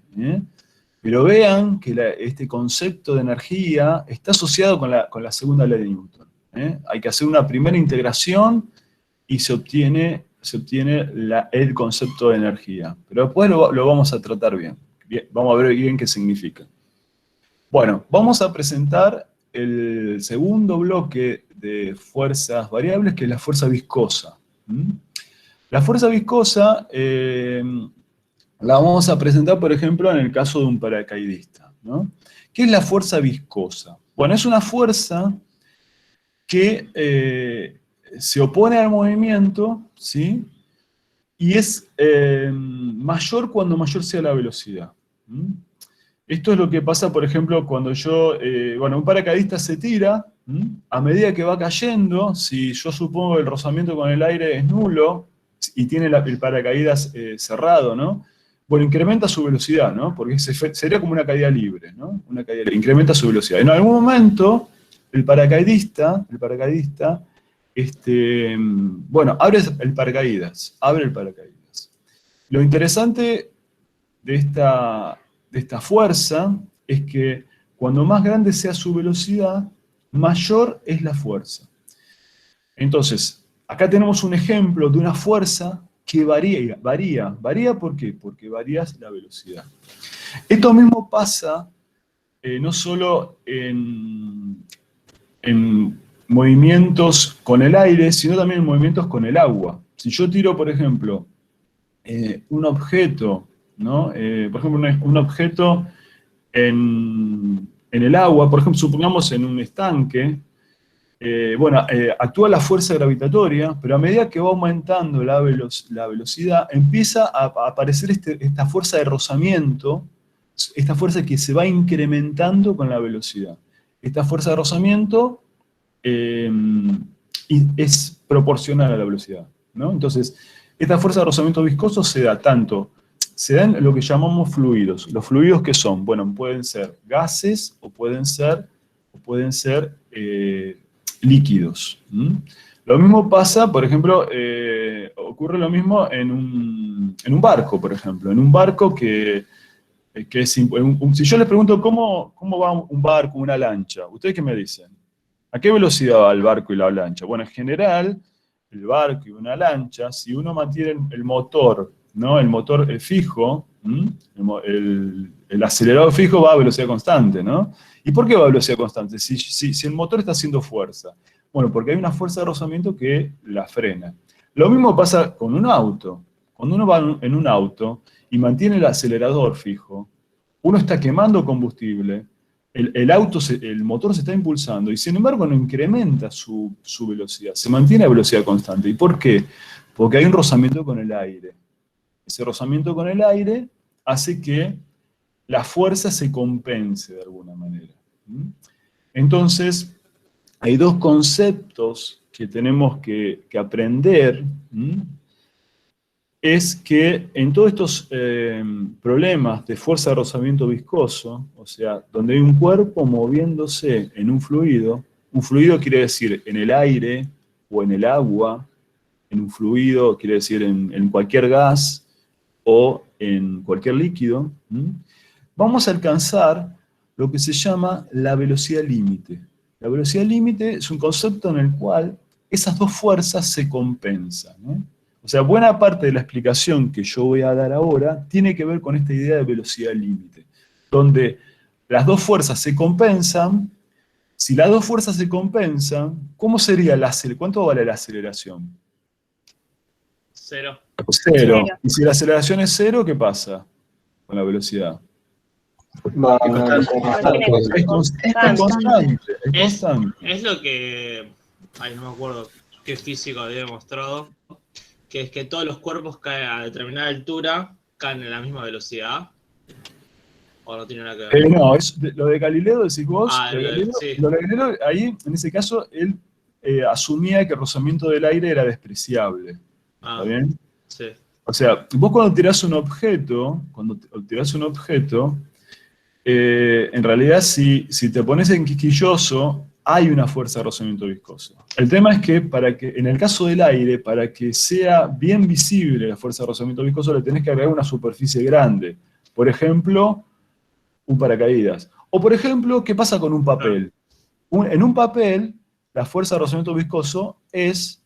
Pero vean que este concepto de energía está asociado con la segunda ley de Newton. Hay que hacer una primera integración y se obtiene el concepto de energía. Pero después lo vamos a tratar bien. Vamos a ver bien qué significa. Bueno, vamos a presentar el segundo bloque de fuerzas variables, que es la fuerza viscosa. La fuerza viscosa la vamos a presentar, por ejemplo, en el caso de un paracaidista, ¿no? ¿Qué es la fuerza viscosa? Bueno, es una fuerza que se opone al movimiento, ¿sí? Y es mayor cuando mayor sea la velocidad. Esto es lo que pasa, por ejemplo, cuando un paracaidista se tira, a medida que va cayendo, si yo supongo que el rozamiento con el aire es nulo, y tiene el paracaídas cerrado, ¿no? Bueno, incrementa su velocidad, ¿no? Porque sería como una caída libre, ¿no? Incrementa su velocidad. En algún momento, el paracaidista, abre el paracaídas. Lo interesante de esta fuerza es que cuando más grande sea su velocidad, mayor es la fuerza. Entonces, acá tenemos un ejemplo de una fuerza que varía. ¿Varía por qué? Porque varía la velocidad. Esto mismo pasa no solo en movimientos con el aire, sino también en movimientos con el agua. Si yo tiro, por ejemplo, un objeto, ¿no? Por ejemplo, un objeto en el agua, por ejemplo, supongamos en un estanque, actúa la fuerza gravitatoria, pero a medida que va aumentando la velocidad, empieza a aparecer esta fuerza de rozamiento, esta fuerza que se va incrementando con la velocidad. Esta fuerza de rozamiento es proporcional a la velocidad, ¿no? Entonces, esta fuerza de rozamiento viscoso se da en lo que llamamos fluidos. ¿Los fluidos qué son? Bueno, pueden ser gases o pueden ser líquidos. Lo mismo pasa, por ejemplo, ocurre lo mismo en un barco, por ejemplo. En un barco si yo les pregunto cómo va un barco, una lancha, ¿ustedes qué me dicen? ¿A qué velocidad va el barco y la lancha? Bueno, en general, el barco y una lancha, si uno mantiene el motor, ¿no? El motor fijo, el acelerador fijo va a velocidad constante, ¿no? ¿Y por qué va a velocidad constante? Si el motor está haciendo fuerza. Bueno, porque hay una fuerza de rozamiento que la frena. Lo mismo pasa con un auto. Cuando uno va en un auto y mantiene el acelerador fijo, uno está quemando combustible, el motor se está impulsando y sin embargo no incrementa su velocidad, se mantiene a velocidad constante. ¿Y por qué? Porque hay un rozamiento con el aire. Ese rozamiento con el aire hace que la fuerza se compense de alguna manera. Entonces, hay dos conceptos que tenemos que aprender, es que en todos estos problemas de fuerza de rozamiento viscoso, o sea, donde hay un cuerpo moviéndose en un fluido quiere decir en el aire o en el agua, en un fluido quiere decir en cualquier gas o en cualquier líquido, vamos a alcanzar lo que se llama la velocidad límite. La velocidad límite es un concepto en el cual esas dos fuerzas se compensan, ¿no? O sea, buena parte de la explicación que yo voy a dar ahora tiene que ver con esta idea de velocidad límite, donde las dos fuerzas se compensan. Si las dos fuerzas se compensan, ¿cómo sería la aceleración? ¿Cuánto vale la aceleración? 0. Cero. Y si la aceleración es 0, ¿qué pasa con la velocidad? Es constante. Es lo que, ay, no me acuerdo qué físico había demostrado, que es que todos los cuerpos caen a determinada altura, caen a la misma velocidad. ¿O no tiene nada que ver? No, lo de Galileo decís vos. Ah, sí. Lo de Galileo, ahí, en ese caso, él asumía que el rozamiento del aire era despreciable. ¿Está bien? Sí. O sea, vos cuando tirás un objeto, en realidad si te pones en quisquilloso, hay una fuerza de rozamiento viscoso. El tema es que, en el caso del aire, para que sea bien visible la fuerza de rozamiento viscoso, le tenés que agregar una superficie grande. Por ejemplo, un paracaídas. O por ejemplo, ¿qué pasa con un papel? En un papel, la fuerza de rozamiento viscoso es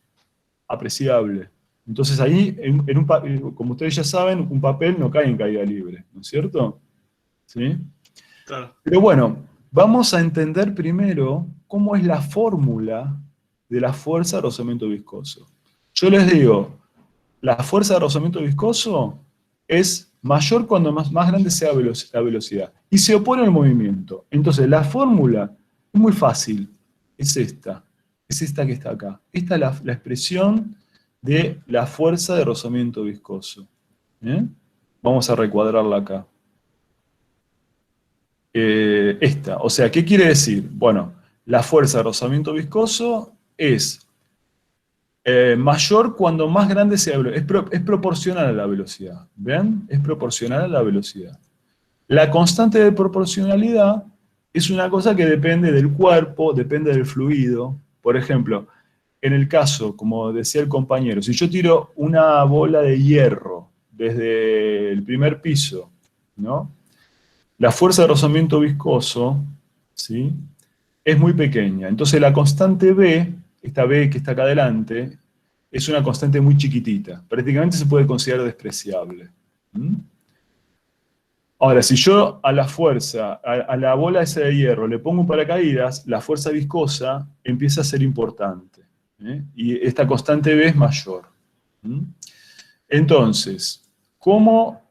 apreciable. Entonces ahí, como ustedes ya saben, un papel no cae en caída libre, ¿no es cierto? ¿Sí? Claro. Pero bueno, vamos a entender primero cómo es la fórmula de la fuerza de rozamiento viscoso. Yo les digo, la fuerza de rozamiento viscoso es mayor cuando más grande sea la velocidad. Y se opone al movimiento. Entonces la fórmula es muy fácil. Es esta que está acá. Esta es la expresión de la fuerza de rozamiento viscoso. Vamos a recuadrarla acá. O sea, ¿qué quiere decir? Bueno, la fuerza de rozamiento viscoso es mayor cuando más grande sea la velocidad. Es proporcional a la velocidad. ¿Ven? Es proporcional a la velocidad. La constante de proporcionalidad es una cosa que depende del cuerpo, depende del fluido. Por ejemplo, en el caso, como decía el compañero, si yo tiro una bola de hierro desde el primer piso, ¿no? La fuerza de rozamiento viscoso, ¿sí?, es muy pequeña. Entonces la constante B, esta B que está acá adelante, es una constante muy chiquitita. Prácticamente se puede considerar despreciable. Ahora, si yo a la fuerza, a la bola esa de hierro, le pongo un paracaídas, la fuerza viscosa empieza a ser importante. Y esta constante B es mayor. Entonces, ¿cómo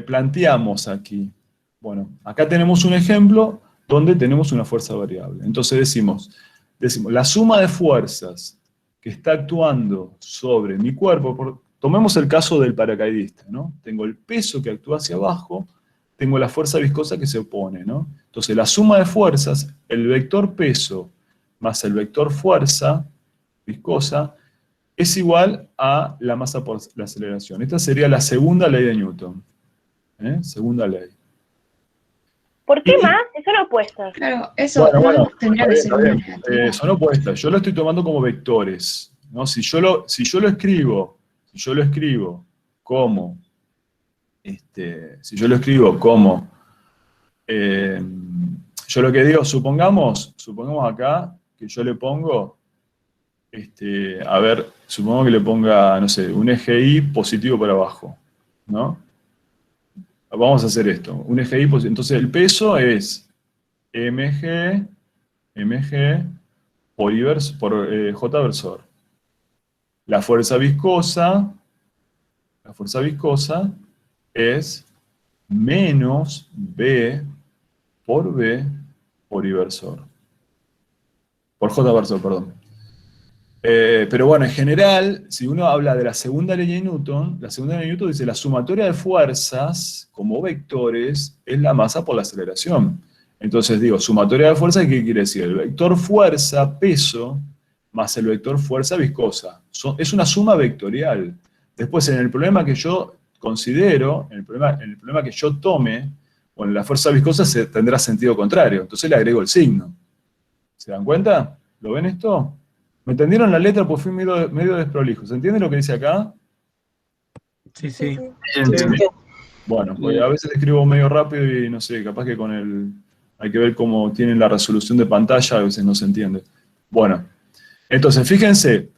planteamos aquí? Bueno, acá tenemos un ejemplo donde tenemos una fuerza variable. Entonces decimos, la suma de fuerzas que está actuando sobre mi cuerpo, tomemos el caso del paracaidista, ¿no? Tengo el peso que actúa hacia abajo, tengo la fuerza viscosa que se opone, ¿no? Entonces la suma de fuerzas, el vector peso más el vector fuerza viscosa, es igual a la masa por la aceleración. Esta sería la segunda ley de Newton. Segunda ley. ¿Por qué más? Son opuestas. Claro, eso tendría que ser una negativa. Son opuestas. Yo lo estoy tomando como vectores, ¿no? Si yo lo escribo como, yo lo que digo, supongamos acá que yo le pongo, supongo que le ponga, no sé, un eje Y positivo para abajo, ¿no? Vamos a hacer esto, un eje Y positivo. Entonces el peso es mg por J versor. La fuerza viscosa es menos B por I versor. Por J versor, perdón. Pero bueno, en general, si uno habla de la segunda ley de Newton, la segunda ley de Newton dice la sumatoria de fuerzas como vectores es la masa por la aceleración. Entonces digo, sumatoria de fuerzas, ¿qué quiere decir? El vector fuerza, peso, más el vector fuerza, viscosa. Es una suma vectorial. Después, en el problema que yo considero, en el problema que yo tome, bueno, la fuerza viscosa tendrá sentido contrario. Entonces le agrego el signo. ¿Se dan cuenta? ¿Lo ven esto? ¿Me entendieron la letra? Pues fui medio desprolijo. ¿Se entiende lo que dice acá? Sí, sí. Bueno, pues a veces escribo medio rápido y no sé, capaz que hay que ver cómo tienen la resolución de pantalla, a veces no se entiende. Bueno, entonces fíjense,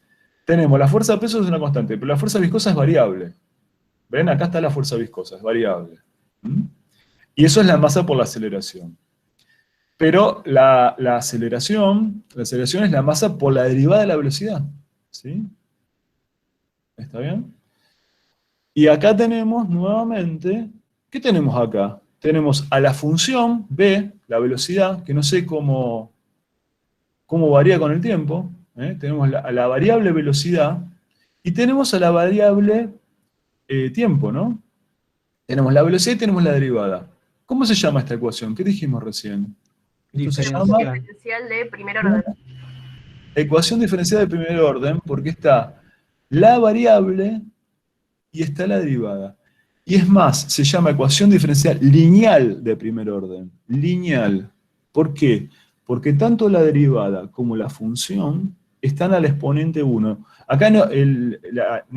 tenemos la fuerza de peso es una constante, pero la fuerza viscosa es variable. ¿Ven? Acá está la fuerza viscosa, es variable. ¿Mm? Y eso es la masa por la aceleración. Pero la aceleración es la masa por la derivada de la velocidad. ¿Sí? ¿Está bien? Y acá tenemos nuevamente, ¿qué tenemos acá? Tenemos a la función b, la velocidad, que no sé cómo varía con el tiempo. Tenemos a la variable velocidad y tenemos a la variable tiempo, ¿no? Tenemos la velocidad y tenemos la derivada. ¿Cómo se llama esta ecuación? ¿Qué dijimos recién? Esto se llama Diferencial de primer orden. ecuación diferencial de primer orden porque está la variable y está la derivada. Y es más, se llama ecuación diferencial lineal de primer orden. Lineal. ¿Por qué? Porque tanto la derivada como la función están al exponente 1. Acá no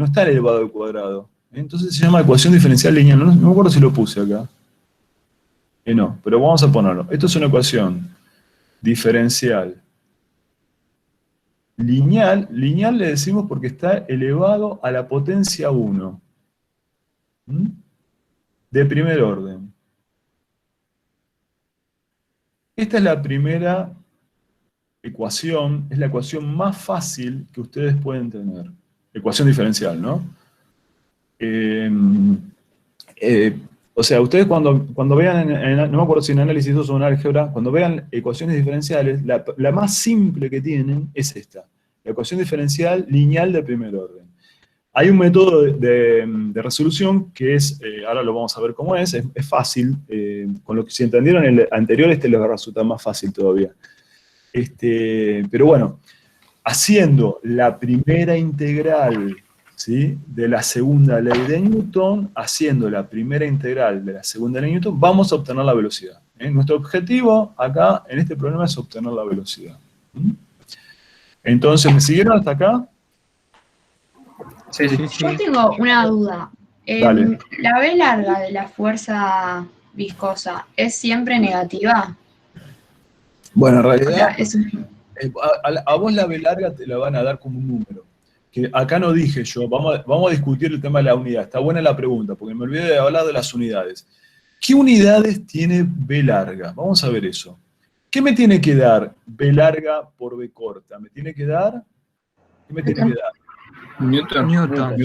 está el elevado al cuadrado. Entonces se llama ecuación diferencial lineal. No me acuerdo si lo puse acá. No, pero vamos a ponerlo. Esto es una ecuación diferencial lineal. Lineal le decimos porque está elevado a la potencia 1. De primer orden. Esta es la primera ecuación, es la ecuación más fácil que ustedes pueden tener. Ecuación diferencial, ¿no? O sea, ustedes cuando vean, no me acuerdo si en análisis 2 o en álgebra, cuando vean ecuaciones diferenciales, la más simple que tienen es esta. La ecuación diferencial lineal de primer orden. Hay un método de resolución que es, ahora lo vamos a ver cómo es fácil, con lo que si entendieron el anterior, les va a resultar más fácil todavía. Pero bueno, haciendo la primera integral, ¿sí?, de la segunda ley de Newton, haciendo la primera integral de la segunda ley de Newton, vamos a obtener la velocidad. Nuestro objetivo acá, en este problema, es obtener la velocidad. Entonces, ¿me siguieron hasta acá? Sí. Yo tengo una duda. Dale. ¿La B larga de la fuerza viscosa es siempre negativa? Bueno, en O realidad, sea, a vos la B larga te la van a dar como un número. Que acá no dije yo, vamos a discutir el tema de la unidad. Está buena la pregunta, porque me olvidé de hablar de las unidades. ¿Qué unidades tiene B larga? Vamos a ver eso. ¿Qué me tiene que dar B larga por B corta? ¿Me tiene que dar? ¿Qué me tiene que dar? Newton.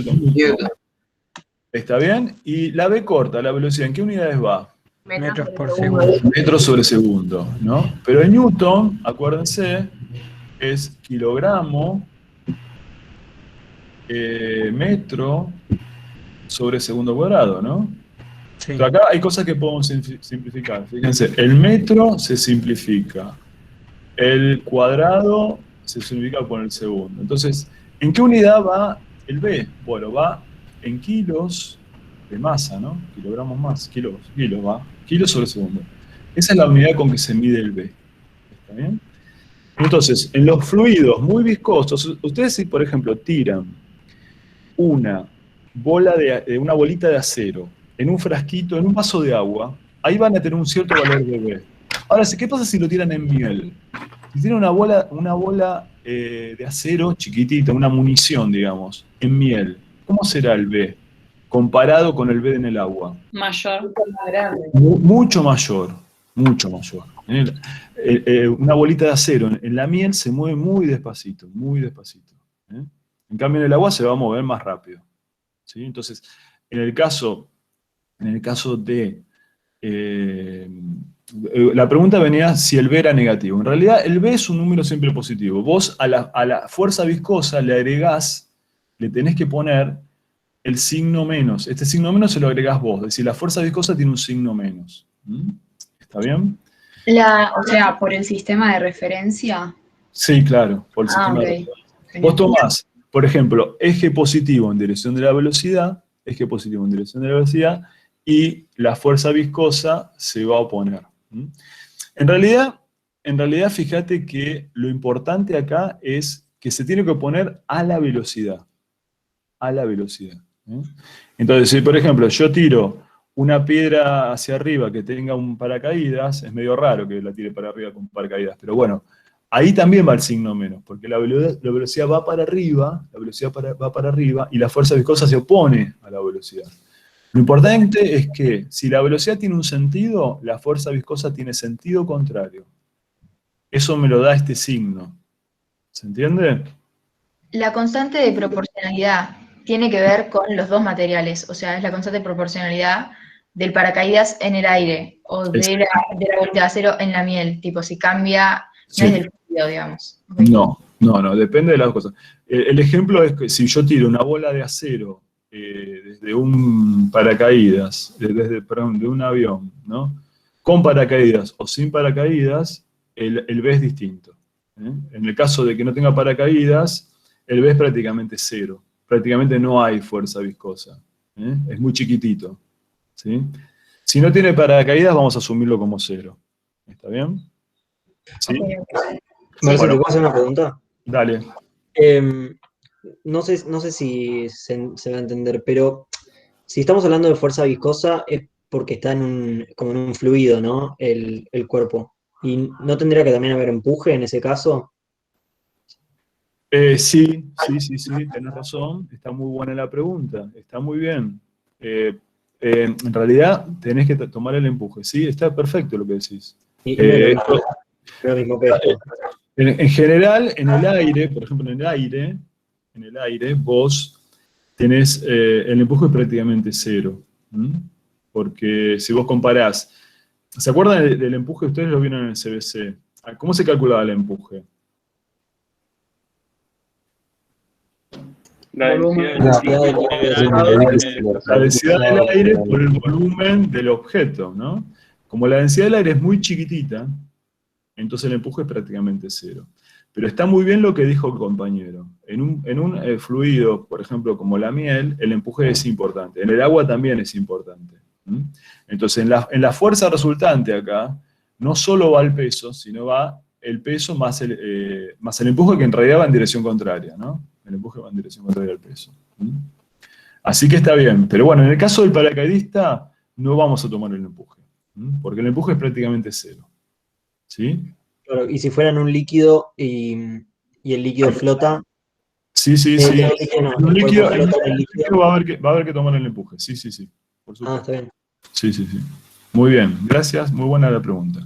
¿Está bien? Y la B corta, la velocidad, ¿en qué unidades va? Metros por segundo. Metros sobre segundo, ¿no? Pero en Newton, acuérdense, es kilogramo, metro sobre segundo cuadrado, ¿no? Sí. Pero acá hay cosas que podemos simplificar. Fíjense, el metro se simplifica. El cuadrado se simplifica por el segundo. Entonces, ¿en qué unidad va el B? Bueno, va en kilos de masa, ¿no? Kilogramos más, kilos va. Kilos sobre segundo. Esa es la unidad con que se mide el B. ¿Está bien? Entonces, en los fluidos muy viscosos, ustedes si, por ejemplo, tiran una bolita de acero en un frasquito, en un vaso de agua, ahí van a tener un cierto valor de B. Ahora, ¿qué pasa si lo tiran en miel? Si tiran una bola de acero chiquitita, una munición, digamos, en miel, ¿cómo será el B comparado con el B en el agua? Mayor. Mucho mayor, mucho mayor. Una bolita de acero en la miel se mueve muy despacito, muy despacito. En cambio en el agua se va a mover más rápido. ¿Sí? Entonces, en el caso de La pregunta venía si el B era negativo. En realidad, el B es un número siempre positivo. Vos a la fuerza viscosa le agregás, le tenés que poner el signo menos. Este signo menos se lo agregás vos. Es decir, la fuerza viscosa tiene un signo menos. ¿Está bien? O sea, por el sistema de referencia. Sí, claro, por el sistema Ok. de referencia. Vos tomás, por ejemplo, eje positivo en dirección de la velocidad, eje positivo en dirección de la velocidad, y la fuerza viscosa se va a oponer. En realidad, fíjate que lo importante acá es que se tiene que oponer a la velocidad. A la velocidad. Entonces, si por ejemplo yo tiro una piedra hacia arriba que tenga un paracaídas, es medio raro que la tire para arriba con paracaídas, pero bueno, ahí también va el signo menos, porque la velocidad va para arriba, va para arriba, y la fuerza viscosa se opone a la velocidad. Lo importante es que si la velocidad tiene un sentido, la fuerza viscosa tiene sentido contrario. Eso me lo da este signo. ¿Se entiende? La constante de proporcionalidad tiene que ver con los dos materiales, o sea, es la constante de proporcionalidad del paracaídas en el aire, o de la vuelta de acero en la miel, tipo, si cambia, Sí. no es del fluido, digamos. No, depende de las cosas. El ejemplo es que si yo tiro una bola de acero desde un paracaídas, perdón, de un avión, ¿no? Con paracaídas o sin paracaídas, el B es distinto. En el caso de que no tenga paracaídas, el B es prácticamente cero. Prácticamente no hay fuerza viscosa. Es muy chiquitito. ¿Sí? Si no tiene paracaídas, vamos a asumirlo como cero. ¿Está bien? ¿Sí? Marcelo, Bueno. ¿te puedo hacer una pregunta? Dale. No sé si se va a entender, pero si estamos hablando de fuerza viscosa es porque está como en un fluido, ¿no? El cuerpo. ¿Y no tendría que también haber empuje en ese caso? Sí, tenés razón. Está muy buena la pregunta. Está muy bien. En realidad tenés que tomar el empuje. Sí, está perfecto lo que decís. Lo mismo que esto. En general, en el aire, por ejemplo, en el aire vos tenés, el empuje es prácticamente cero. Porque si vos comparás, ¿se acuerdan del empuje? Ustedes lo vieron en el CBC. ¿Cómo se calculaba el empuje? La densidad del aire por el volumen del objeto, ¿no? Como la densidad del aire es muy chiquitita, entonces el empuje es prácticamente cero. Pero está muy bien lo que dijo el compañero. En un fluido, por ejemplo, como la miel, el empuje es importante. En el agua también es importante. Entonces, en la fuerza resultante acá, no solo va el peso, sino va el peso más el empuje, que en realidad va en dirección contraria, ¿no? El empuje va en dirección contraria al peso. Así que está bien. Pero bueno, en el caso del paracaidista, no vamos a tomar el empuje. Porque el empuje es prácticamente cero. ¿Sí? Claro, y si fueran un líquido y el líquido flota. Sí. En un líquido va a haber que tomar el empuje. Sí. Por supuesto. Está bien. Sí. Muy bien, gracias. Muy buena la pregunta.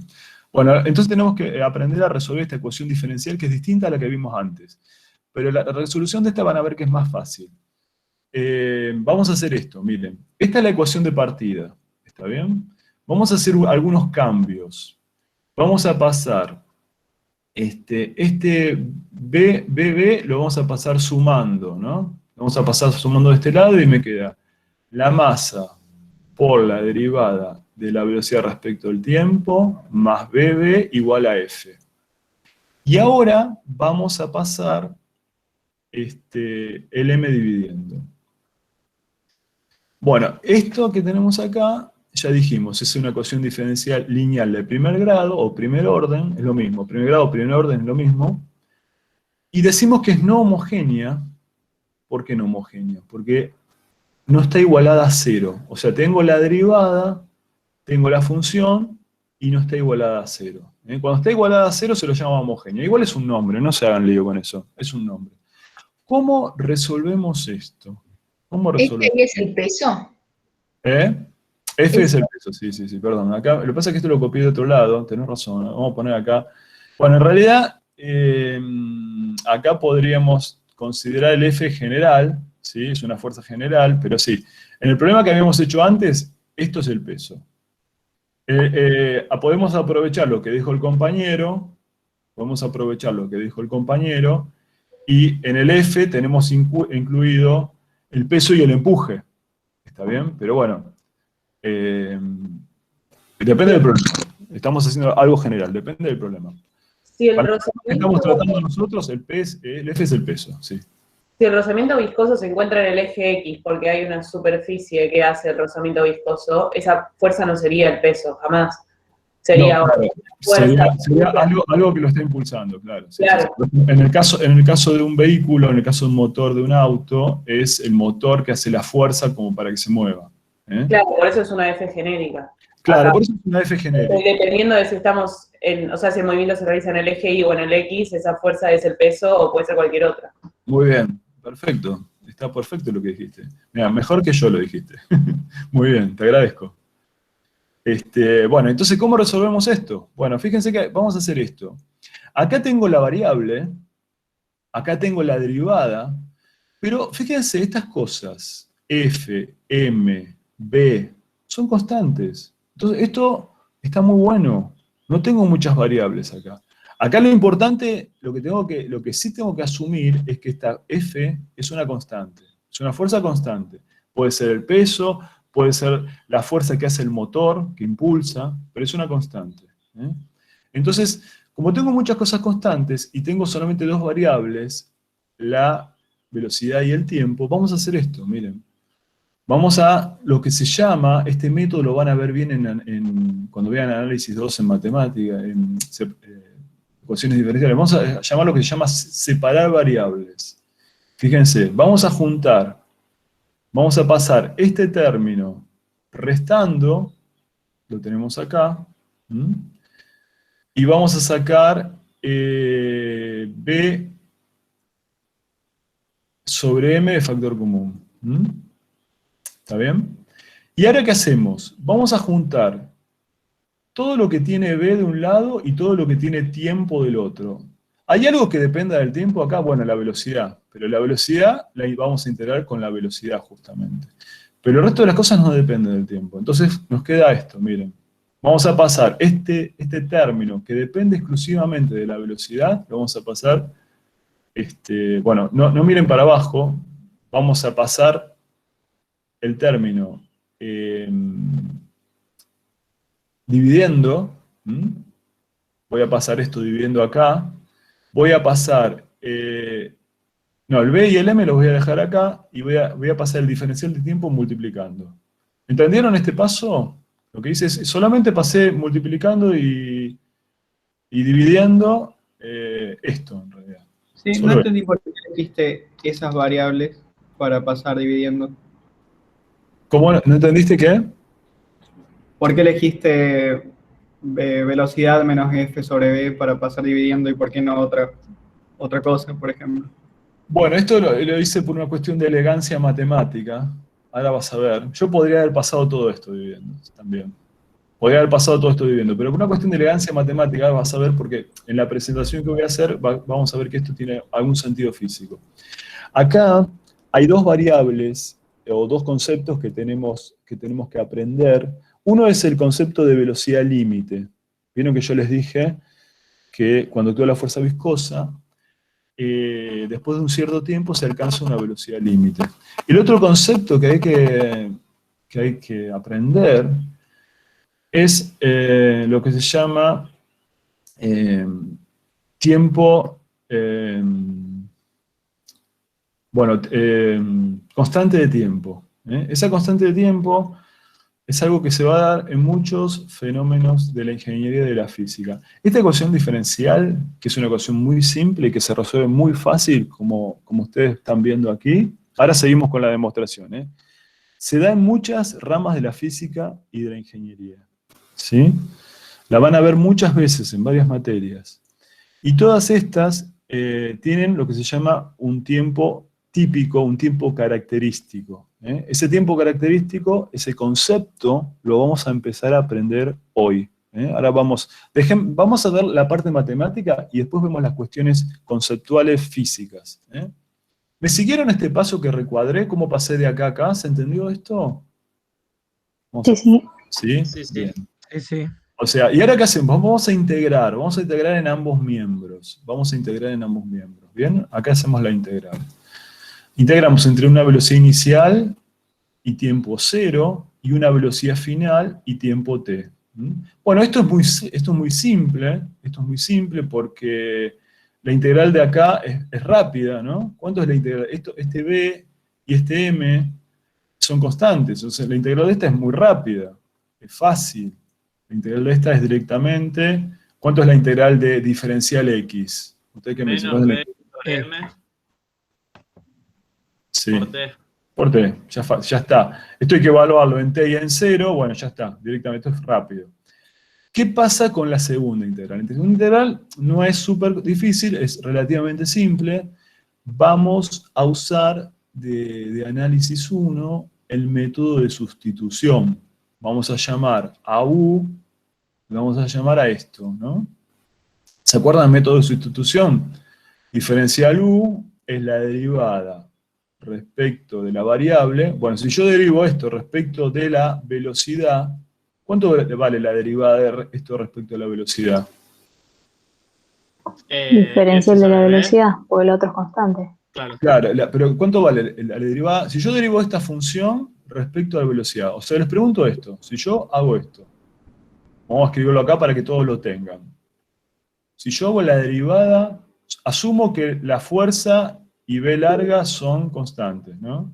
Bueno, entonces tenemos que aprender a resolver esta ecuación diferencial que es distinta a la que vimos antes. Pero la resolución de esta van a ver que es más fácil. Vamos a hacer esto, miren. Esta es la ecuación de partida. ¿Está bien? Vamos a hacer algunos cambios. Vamos a pasar este BB lo vamos a pasar sumando, ¿no? Vamos a pasar sumando de este lado y me queda la masa por la derivada de la velocidad respecto al tiempo más BB igual a F. Y ahora vamos a pasar el M dividiendo. Bueno, esto que tenemos acá, ya dijimos, es una ecuación diferencial lineal de primer grado o primer orden, es lo mismo, primer grado o primer orden es lo mismo, y decimos que es no homogénea. ¿Por qué no homogénea? Porque no está igualada a cero, o sea, tengo la derivada, tengo la función, y no está igualada a cero. Cuando está igualada a cero se lo llama homogénea, igual es un nombre, no se hagan lío con eso, es un nombre. ¿Cómo resolvemos esto? ¿Cómo resolvemos? ¿Este es el peso? F es el peso, sí, perdón. Acá, lo que pasa es que esto lo copié de otro lado, tenés razón, vamos a poner acá. Bueno, en realidad, acá podríamos considerar el F general, ¿sí? Es una fuerza general, pero sí. En el problema que habíamos hecho antes, esto es el peso. Podemos aprovechar lo que dijo el compañero, y en el F tenemos incluido el peso y el empuje. ¿Está bien? Pero bueno, depende del problema. Estamos haciendo algo general, depende del problema. Si el Para lo rozamiento, que estamos tratando nosotros, el F es el peso, sí. si el rozamiento viscoso se encuentra en el eje X porque hay una superficie que hace el rozamiento viscoso, esa fuerza no sería el peso, jamás. Sería, No, claro, sería algo que lo está impulsando, claro. Sí, claro. Sí. En el caso de un vehículo, en el caso de un motor de un auto, es el motor que hace la fuerza como para que se mueva. Claro, por eso es una F genérica. Claro, Acá, por eso es una F genérica. dependiendo de si estamos o sea, si el movimiento se realiza en el eje Y o en el X, esa fuerza es el peso o puede ser cualquier otra. Muy bien, perfecto. Está perfecto lo que dijiste. Mira, mejor que yo lo dijiste. Muy bien, te agradezco. Bueno, entonces, ¿cómo resolvemos esto? Bueno, fíjense que vamos a hacer esto. Acá tengo la variable, acá tengo la derivada, pero fíjense, estas cosas, F, M, B, son constantes. Entonces, esto está muy bueno. No tengo muchas variables acá. Acá lo importante, lo que sí tengo que asumir es que esta F es una constante, es una fuerza constante. Puede ser el peso, puede ser la fuerza que hace el motor, que impulsa, pero es una constante. Entonces, como tengo muchas cosas constantes y tengo solamente dos variables, la velocidad y el tiempo, vamos a hacer esto, miren. Vamos a lo que se llama, este método lo van a ver bien cuando vean análisis 2 en matemática, en ecuaciones diferenciales. Vamos a llamar lo que se llama separar variables. Fíjense, vamos a juntar, vamos a pasar este término restando, lo tenemos acá, y vamos a sacar B sobre M de factor común. ¿Está bien? Y ahora, ¿qué hacemos? Vamos a juntar todo lo que tiene B de un lado y todo lo que tiene tiempo del otro. ¿Hay algo que dependa del tiempo acá? Bueno, la velocidad. Pero la velocidad la vamos a integrar con la velocidad, justamente. Pero el resto de las cosas no dependen del tiempo. Entonces, nos queda esto, miren. Vamos a pasar este término que depende exclusivamente de la velocidad, lo vamos a pasar, bueno, no miren para abajo, vamos a pasar el término dividiendo, voy a pasar esto dividiendo acá, voy a pasar, no, el B y el M los voy a dejar acá, y voy a pasar el diferencial de tiempo multiplicando. ¿Entendieron este paso? Lo que hice es, solamente pasé multiplicando y dividiendo esto, en realidad. Sí, Solo no entendí por qué elegiste esas variables para pasar dividiendo. ¿Cómo? ¿No entendiste qué? ¿Por qué elegiste velocidad menos F sobre B para pasar dividiendo y por qué no otra cosa, por ejemplo? Bueno, esto lo hice por una cuestión de elegancia matemática. Ahora vas a ver. Yo podría haber pasado todo esto dividiendo también. Podría haber pasado todo esto dividiendo, pero por una cuestión de elegancia matemática vas a ver, porque en la presentación que voy a hacer vamos a ver que esto tiene algún sentido físico. Acá hay dos variables o dos conceptos que tenemos que aprender. Uno es el concepto de velocidad límite. Vieron que yo les dije que cuando actúa la fuerza viscosa, después de un cierto tiempo se alcanza una velocidad límite. El otro concepto que hay que aprender es lo que se llama tiempo, constante de tiempo. Esa constante de tiempo es algo que se va a dar en muchos fenómenos de la ingeniería y de la física. Esta ecuación diferencial, que es una ecuación muy simple y que se resuelve muy fácil, como ustedes están viendo aquí, ahora seguimos con la demostración, se da en muchas ramas de la física y de la ingeniería. ¿Sí? La van a ver muchas veces en varias materias. Y todas estas tienen lo que se llama un tiempo típico, un tiempo característico. Ese tiempo característico, ese concepto, lo vamos a empezar a aprender hoy. Ahora vamos a ver la parte matemática y después vemos las cuestiones conceptuales físicas. ¿Me siguieron este paso que recuadré? ¿Cómo pasé de acá a acá? ¿Se entendió esto? Sí, sí. ¿Sí? Sí, sí. Bien. Sí. O sea, ¿y ahora qué hacemos? Vamos a integrar en ambos miembros. ¿Bien? Acá hacemos la integral. Integramos entre una velocidad inicial y tiempo 0 y una velocidad final y tiempo t. Bueno, esto es muy simple porque la integral de acá es rápida, ¿no? ¿Cuánto es la integral? Este b y este m son constantes, o sea, la integral de esta es muy rápida, es fácil. La integral de esta es directamente, ¿cuánto es la integral de diferencial x? ¿Usted qué me dice? Menos b por m Sí. por t. Por t, ya está. Esto hay que evaluarlo en t y en 0, bueno, ya está, directamente, esto es rápido. ¿Qué pasa con la segunda integral? La segunda integral no es súper difícil, es relativamente simple. Vamos a usar de análisis 1 el método de sustitución. Vamos a llamar a u, vamos a llamar a esto, ¿no? ¿Se acuerdan del método de sustitución? Diferencial u es la derivada respecto de la variable. Bueno, si yo derivo esto respecto de la velocidad, ¿cuánto vale la derivada de esto respecto a la velocidad? Diferencial de la velocidad, porque el otro es constante. Claro, pero ¿cuánto vale la derivada? Si yo derivo esta función respecto a la velocidad, o sea, les pregunto esto, si yo hago esto, vamos a escribirlo acá para que todos lo tengan. Si yo hago la derivada, asumo que la fuerza y v larga son constantes, ¿no?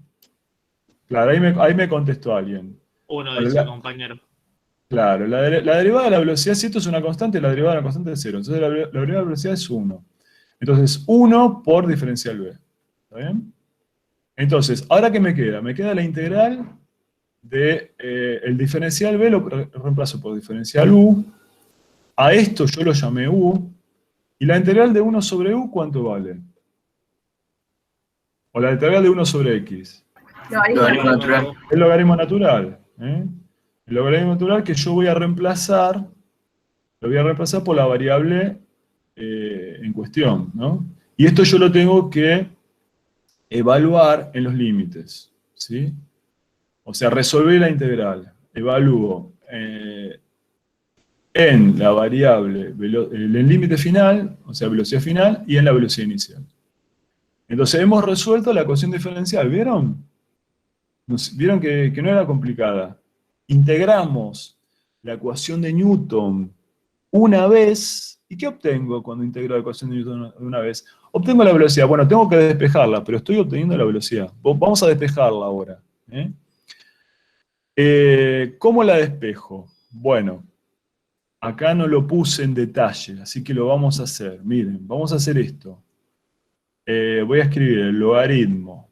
Claro, ahí me contestó alguien. Uno dice, compañero. Claro, la derivada de la velocidad, si esto es una constante, la derivada de la constante es 0. Entonces la derivada de la velocidad es 1. Entonces, 1 por diferencial v. ¿Está bien? Entonces, ¿ahora qué me queda? Me queda la integral de el diferencial v, lo reemplazo por diferencial u. A esto yo lo llamé u. ¿Y la integral de 1 sobre u cuánto vale? O la integral de 1 sobre x. Logaritmo natural. El logaritmo natural. El logaritmo natural que yo voy a reemplazar, lo voy a reemplazar por la variable en cuestión, ¿no? Y esto yo lo tengo que evaluar en los límites, ¿sí? O sea, resolver la integral. Evalúo en la variable, en el límite final, o sea, velocidad final, y en la velocidad inicial. Entonces hemos resuelto la ecuación diferencial, ¿vieron? ¿Vieron que no era complicada? Integramos la ecuación de Newton una vez, ¿y qué obtengo cuando integro la ecuación de Newton una vez? Obtengo la velocidad. Bueno, tengo que despejarla, pero estoy obteniendo la velocidad. Vamos a despejarla ahora. ¿Cómo la despejo? Bueno, acá no lo puse en detalle, así que lo vamos a hacer. Miren, vamos a hacer esto. Voy a escribir el logaritmo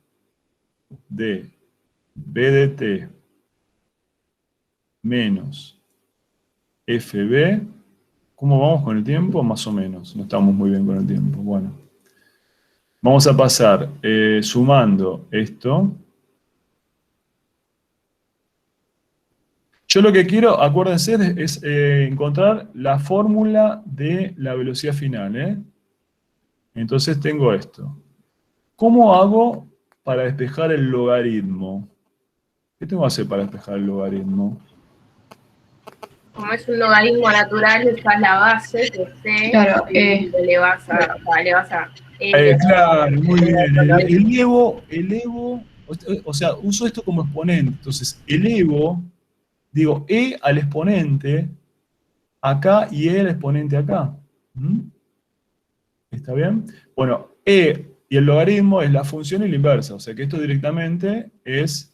de b de t menos fb. ¿Cómo vamos con el tiempo? Más o menos, no estamos muy bien con el tiempo. Bueno, vamos a pasar sumando esto. Yo lo que quiero, acuérdense, es encontrar la fórmula de la velocidad final, Entonces tengo esto. ¿Cómo hago para despejar el logaritmo? ¿Qué tengo que hacer para despejar el logaritmo? Como es un logaritmo natural, usas la base, que c, Claro, y le vas a... Claro, muy bien. Elevo, o sea, uso esto como exponente. Entonces, elevo, digo, e al exponente acá y e al exponente acá. ¿Está bien? Bueno, e y el logaritmo es la función y la inversa. O sea que esto directamente es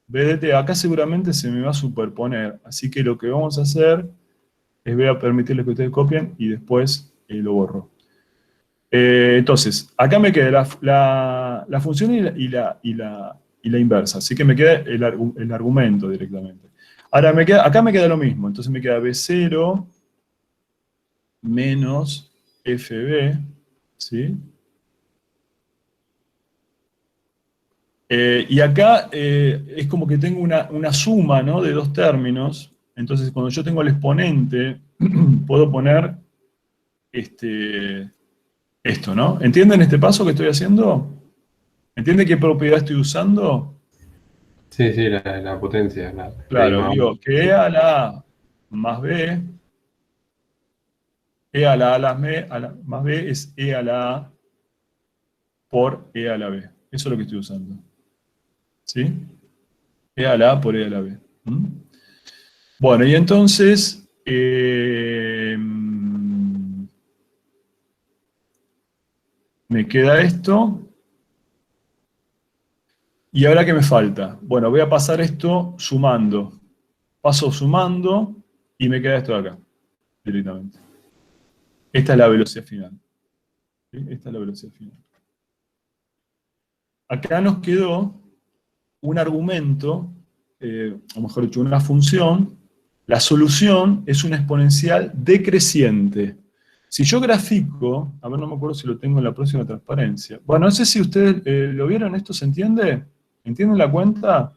b de t. Acá seguramente se me va a superponer. Así que lo que vamos a hacer es voy a permitirles que ustedes copien y después lo borro. Entonces, acá me queda la función y la inversa. Así que me queda el argumento directamente. Ahora, acá me queda lo mismo. Entonces me queda b0 menos fb, ¿sí? Y acá es como que tengo una suma, ¿no?, de dos términos. Entonces, cuando yo tengo el exponente, puedo poner esto, ¿no? ¿Entienden este paso que estoy haciendo? ¿Entienden qué propiedad estoy usando? Sí, la potencia. Claro, digo, que e a la más B. E a la A más B es E a la A por E a la B. Eso es lo que estoy usando. ¿Sí? E a la A por E a la B. ¿Mm? Bueno, y entonces, me queda esto. ¿Y ahora qué me falta? Bueno, voy a pasar esto sumando. Paso sumando y me queda esto de acá, directamente. Esta es la velocidad final. ¿Sí? Esta es la velocidad final. Acá nos quedó un argumento, o mejor dicho, una función. La solución es una exponencial decreciente. Si yo grafico, a ver, no me acuerdo si lo tengo en la próxima transparencia. Bueno, no sé si ustedes lo vieron, ¿esto se entiende? ¿Entienden la cuenta?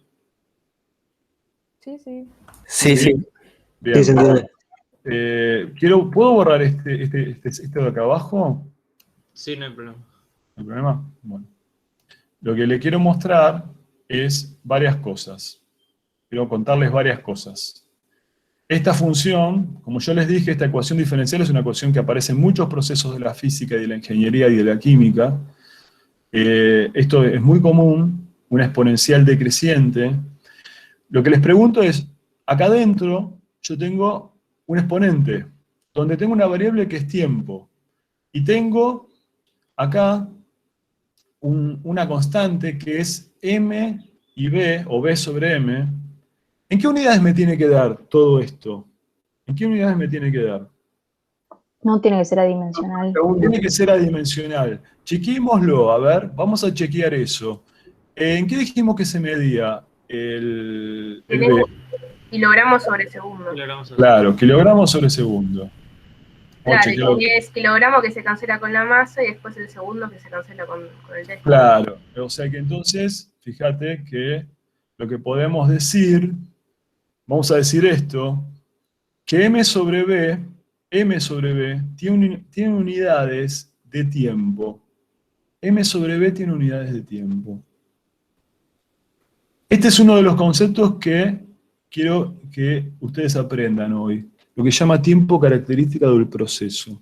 Sí, sí. Sí, sí. Bien. Sí, se entiende. ¿Puedo borrar este de acá abajo? Sí, no hay problema. ¿No hay problema? Bueno. Lo que le quiero mostrar es varias cosas. Quiero contarles varias cosas. Esta función, como yo les dije, esta ecuación diferencial es una ecuación que aparece en muchos procesos de la física y de la ingeniería y de la química. Esto es muy común, una exponencial decreciente. Lo que les pregunto es, acá adentro yo tengo un exponente, donde tengo una variable que es tiempo, y tengo acá una constante que es m y b, o b sobre m. ¿En qué unidades me tiene que dar todo esto? ¿En qué unidades me tiene que dar? No tiene que ser adimensional. Tiene que ser adimensional. Chequémoslo, a ver, vamos a chequear eso. ¿En qué dijimos que se medía el B? Kilogramos sobre segundo. Claro, kilogramos sobre segundo. Claro, y es kilogramo que se cancela con la masa y después el segundo que se cancela con el test. Claro, o sea que entonces, fíjate que lo que podemos decir, vamos a decir esto, que m sobre b tiene unidades de tiempo. M sobre b tiene unidades de tiempo. Este es uno de los conceptos que quiero que ustedes aprendan hoy, lo que se llama tiempo característica del proceso.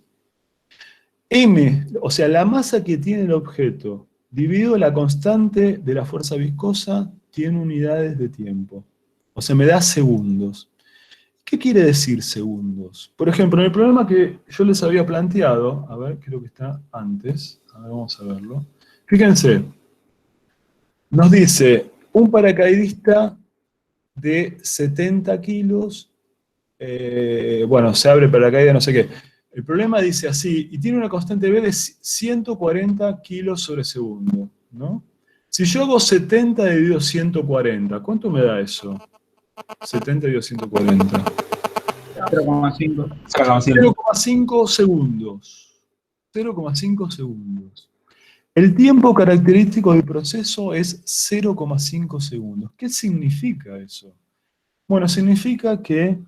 M, o sea, la masa que tiene el objeto, dividido la constante de la fuerza viscosa, tiene unidades de tiempo. O sea, me da segundos. ¿Qué quiere decir segundos? Por ejemplo, en el problema que yo les había planteado, a ver, creo que está antes, a ver, vamos a verlo. Fíjense, nos dice, un paracaidista de 70 kilos, bueno, se abre paracaídas, no sé qué. El problema dice así, y tiene una constante B de 140 kilos sobre segundo, ¿no? Si yo hago 70 dividido 140, ¿cuánto me da eso? 70 dividido 140. 0,5. 0,5 segundos. 0,5 segundos. El tiempo característico del proceso es 0,5 segundos. ¿Qué significa eso? Bueno, significa que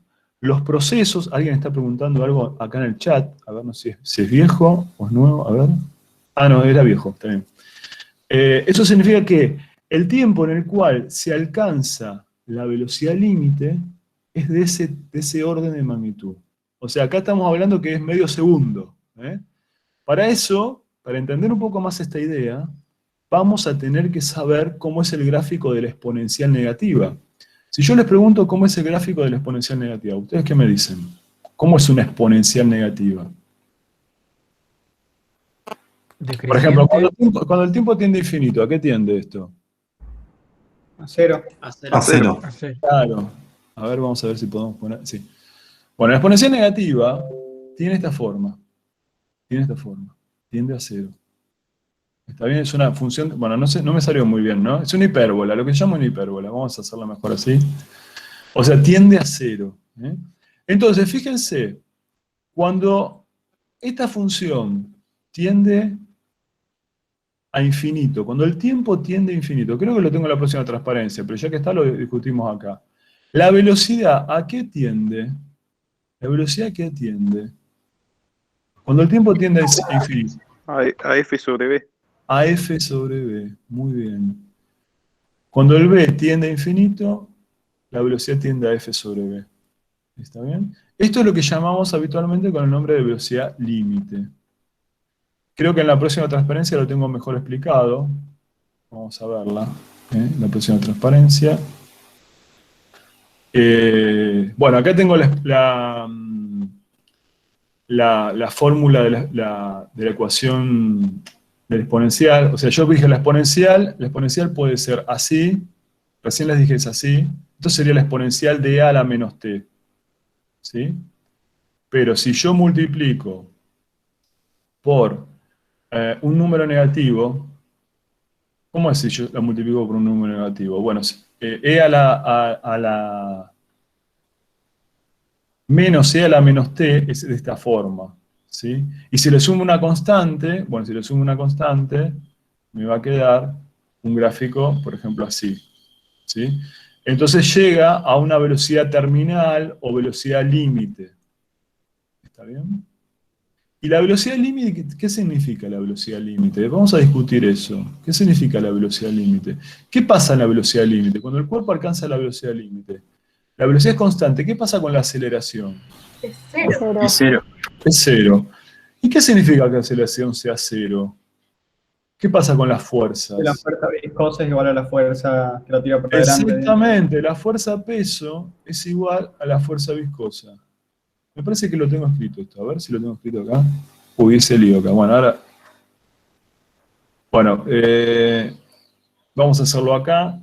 los procesos, alguien está preguntando algo acá en el chat, a ver, no sé si es viejo o es nuevo, a ver. Ah, no, era viejo, está bien. Eso significa que el tiempo en el cual se alcanza la velocidad límite es de ese orden de magnitud. O sea, acá estamos hablando que es medio segundo. Para eso, para entender un poco más esta idea, vamos a tener que saber cómo es el gráfico de la exponencial negativa. Si yo les pregunto cómo es el gráfico de la exponencial negativa, ¿ustedes qué me dicen? ¿Cómo es una exponencial negativa? Por ejemplo, cuando el tiempo tiende a infinito, ¿a qué tiende esto? A cero. A cero. A cero. Claro. A ver, vamos a ver si podemos poner... Sí. Bueno, la exponencial negativa tiene esta forma. Tiende a cero. Está bien, es una función... Bueno, no me salió muy bien, ¿no? Es una hipérbola, lo que llamo una hipérbola. Vamos a hacerla mejor así. O sea, tiende a cero. Entonces, fíjense, cuando esta función tiende a infinito, cuando el tiempo tiende a infinito, creo que lo tengo en la próxima transparencia, pero ya que está lo discutimos acá. ¿La velocidad a qué tiende? ¿La velocidad a qué tiende? Cuando el tiempo tiende a infinito. A F sobre B. A F sobre B, muy bien. Cuando el B tiende a infinito, la velocidad tiende a F sobre B. ¿Está bien? Esto es lo que llamamos habitualmente con el nombre de velocidad límite. Creo que en la próxima transparencia lo tengo mejor explicado. Vamos a verla, la próxima transparencia. Bueno, acá tengo la fórmula de la ecuación del exponencial. O sea, yo dije la exponencial puede ser así, recién les dije es así, esto sería la exponencial de a la menos t. ¿Sí? Pero si yo multiplico por un número negativo, ¿cómo es si yo la multiplico por un número negativo? Bueno, e a la menos e a la menos t es de esta forma, ¿sí? Y si le sumo una constante, bueno, si le sumo una constante, me va a quedar un gráfico, por ejemplo, así, ¿sí? Entonces llega a una velocidad terminal o velocidad límite. ¿Está bien? ¿Y la velocidad límite? ¿Qué significa la velocidad límite? Vamos a discutir eso. ¿Qué significa la velocidad límite? ¿Qué pasa en la velocidad límite? Cuando el cuerpo alcanza la velocidad límite, la velocidad es constante. ¿Qué pasa con la aceleración? Es cero. Es cero. Es cero. ¿Y qué significa que la aceleración sea cero? ¿Qué pasa con las fuerzas? La fuerza viscosa es igual a la fuerza que lo tira por delante. Exactamente, la fuerza peso es igual a la fuerza viscosa. Me parece que lo tengo escrito esto. A ver si lo tengo escrito acá. Hubiese lío acá. Bueno, ahora... Bueno, vamos a hacerlo acá.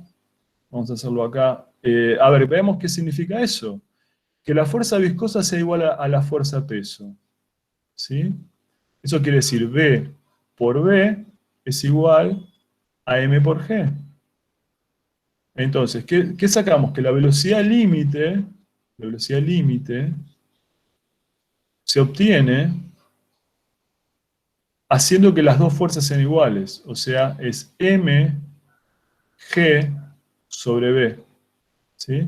Vamos a hacerlo acá. A ver, veamos qué significa eso. Que la fuerza viscosa sea igual a la fuerza peso. ¿Sí? Eso quiere decir B por B es igual a M por G. Entonces, ¿qué sacamos? Que la velocidad límite se obtiene haciendo que las dos fuerzas sean iguales. O sea, es mg sobre b. ¿Sí?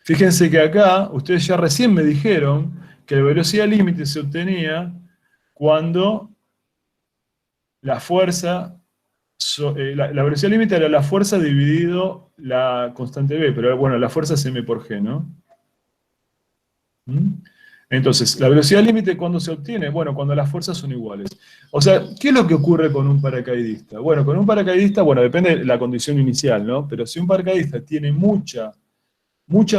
Fíjense que acá, ustedes ya recién me dijeron que la velocidad límite se obtenía cuando la fuerza, la velocidad límite era la fuerza dividido la constante b, pero bueno, la fuerza es m por g, ¿no? Entonces, ¿la velocidad límite cuándo se obtiene? Bueno, cuando las fuerzas son iguales. O sea, ¿qué es lo que ocurre con un paracaidista? Bueno, con un paracaidista, bueno, depende de la condición inicial, ¿no? Pero si un paracaidista tiene mucha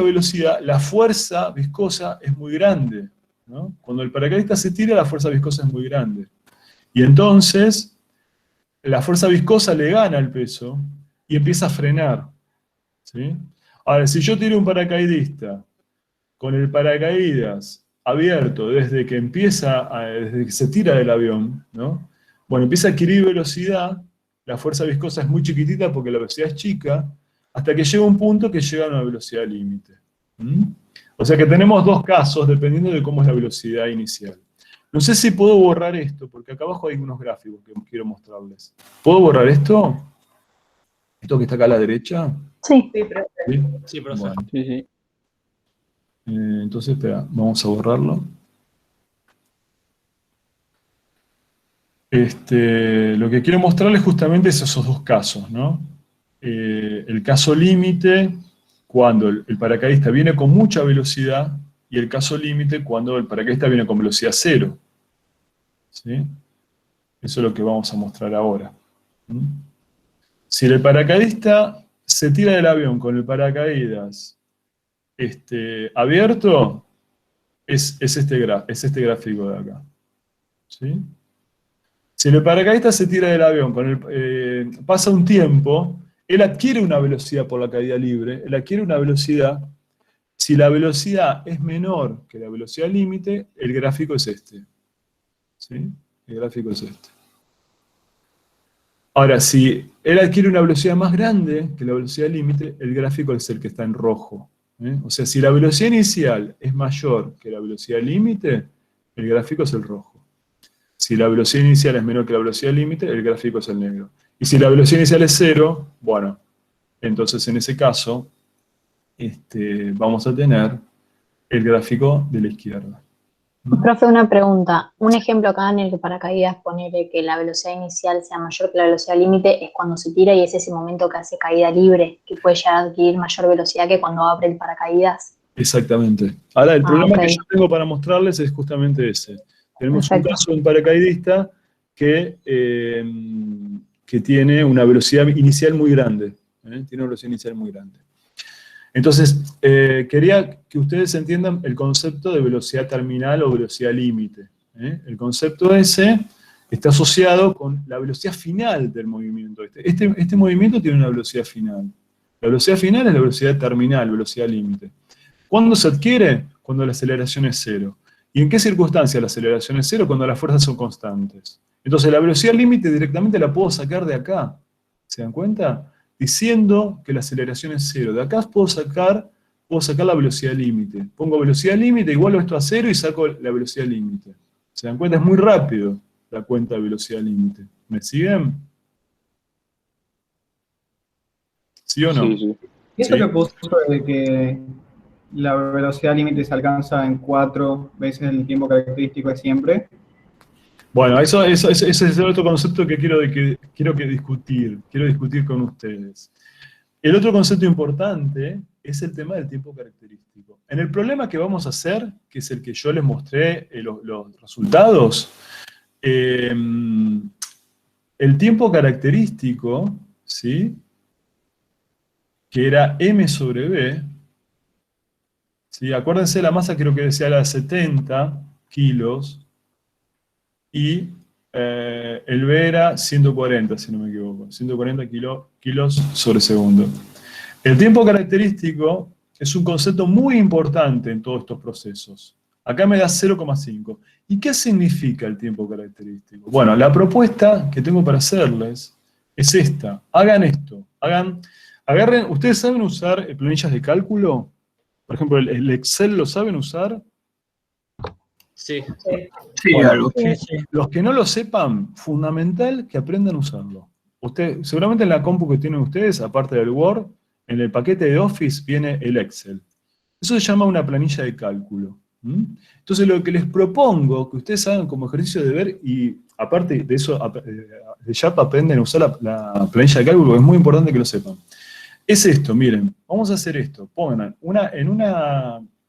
velocidad, la fuerza viscosa es muy grande, ¿no? Cuando el paracaidista se tira, la fuerza viscosa es muy grande. Y entonces, la fuerza viscosa le gana el peso y empieza a frenar, ¿sí? Ahora, si yo tiro un paracaidista con el paracaídas abierto desde que desde que se tira del avión, ¿no? Bueno, empieza a adquirir velocidad, la fuerza viscosa es muy chiquitita porque la velocidad es chica, hasta que llega un punto que llega a una velocidad límite. O sea que tenemos dos casos dependiendo de cómo es la velocidad inicial. No sé si puedo borrar esto, porque acá abajo hay unos gráficos que quiero mostrarles. ¿Puedo borrar esto? ¿Esto que está acá a la derecha? Sí. Sí, profe. ¿Sí? Sí, profe. Bueno. Sí, sí. Entonces, espera, vamos a borrarlo. Lo que quiero mostrarles justamente es esos dos casos, ¿no? El caso límite, cuando el paracaidista viene con mucha velocidad, y el caso límite, cuando el paracaidista viene con velocidad cero. ¿Sí? Eso es lo que vamos a mostrar ahora. Si el paracaidista se tira del avión con el paracaídas abierto, es este gráfico de acá. ¿Sí? Si el paracaidista se tira del avión, pasa un tiempo, él adquiere una velocidad por la caída libre, él adquiere una velocidad. Si la velocidad es menor que la velocidad límite, el gráfico es este. ¿Sí? El gráfico es este. Ahora, si él adquiere una velocidad más grande que la velocidad límite, el gráfico es el que está en rojo. O sea, si la velocidad inicial es mayor que la velocidad límite, el gráfico es el rojo. Si la velocidad inicial es menor que la velocidad límite, el gráfico es el negro. Y si la velocidad inicial es cero, bueno, entonces en ese caso vamos a tener el gráfico de la izquierda. Profe, una pregunta. Un ejemplo acá en el que paracaídas pone que la velocidad inicial sea mayor que la velocidad límite es cuando se tira y es ese momento que hace caída libre, que puede llegar a adquirir mayor velocidad que cuando abre el paracaídas. Exactamente. Ahora, el problema ok. que yo tengo para mostrarles es justamente ese. Tenemos un Perfecto. caso de un paracaidista que tiene una velocidad inicial muy grande. Tiene una velocidad inicial muy grande. Entonces, quería que ustedes entiendan el concepto de velocidad terminal o velocidad límite. El concepto ese está asociado con la velocidad final del movimiento. Este movimiento tiene una velocidad final. La velocidad final es la velocidad terminal, velocidad límite. ¿Cuándo se adquiere? Cuando la aceleración es cero. ¿Y en qué circunstancia la aceleración es cero? Cuando las fuerzas son constantes. Entonces la velocidad límite directamente la puedo sacar de acá. ¿Se dan cuenta? Diciendo que la aceleración es cero. De acá puedo sacar la velocidad límite. Pongo velocidad límite, igualo esto a cero y saco la velocidad límite. ¿Se dan cuenta? Es muy rápido la cuenta de velocidad límite. ¿Me siguen? ¿Sí o no? Sí, sí. ¿Y eso Sí. que puso de que la velocidad límite se alcanza en 4 veces el tiempo característico de siempre? Bueno, ese es el otro concepto que quiero discutir con ustedes. El otro concepto importante es el tema del tiempo característico. En el problema que vamos a hacer, que es el que yo les mostré los resultados, el tiempo característico, ¿sí?, que era m sobre b, ¿sí? Acuérdense, la masa creo que decía era 70 kilos, y el B era 140, si no me equivoco, 140 kilos sobre segundo. El tiempo característico es un concepto muy importante en todos estos procesos. Acá me da 0,5. ¿Y qué significa el tiempo característico? Bueno, la propuesta que tengo para hacerles es esta. Hagan esto. Agarren, ¿ustedes saben usar planillas de cálculo? Por ejemplo, ¿el Excel lo saben usar? Sí. Sí, Bueno, algo que sí. los que no lo sepan, fundamental que aprendan a usarlo. Seguramente en la compu que tienen ustedes, aparte del Word, en el paquete de Office viene el Excel. Eso se llama una planilla de cálculo. Entonces lo que les propongo que ustedes hagan como ejercicio de ver, y aparte de eso, ya aprenden a usar la planilla de cálculo, es muy importante que lo sepan. Es esto, miren, vamos a hacer esto. Pongan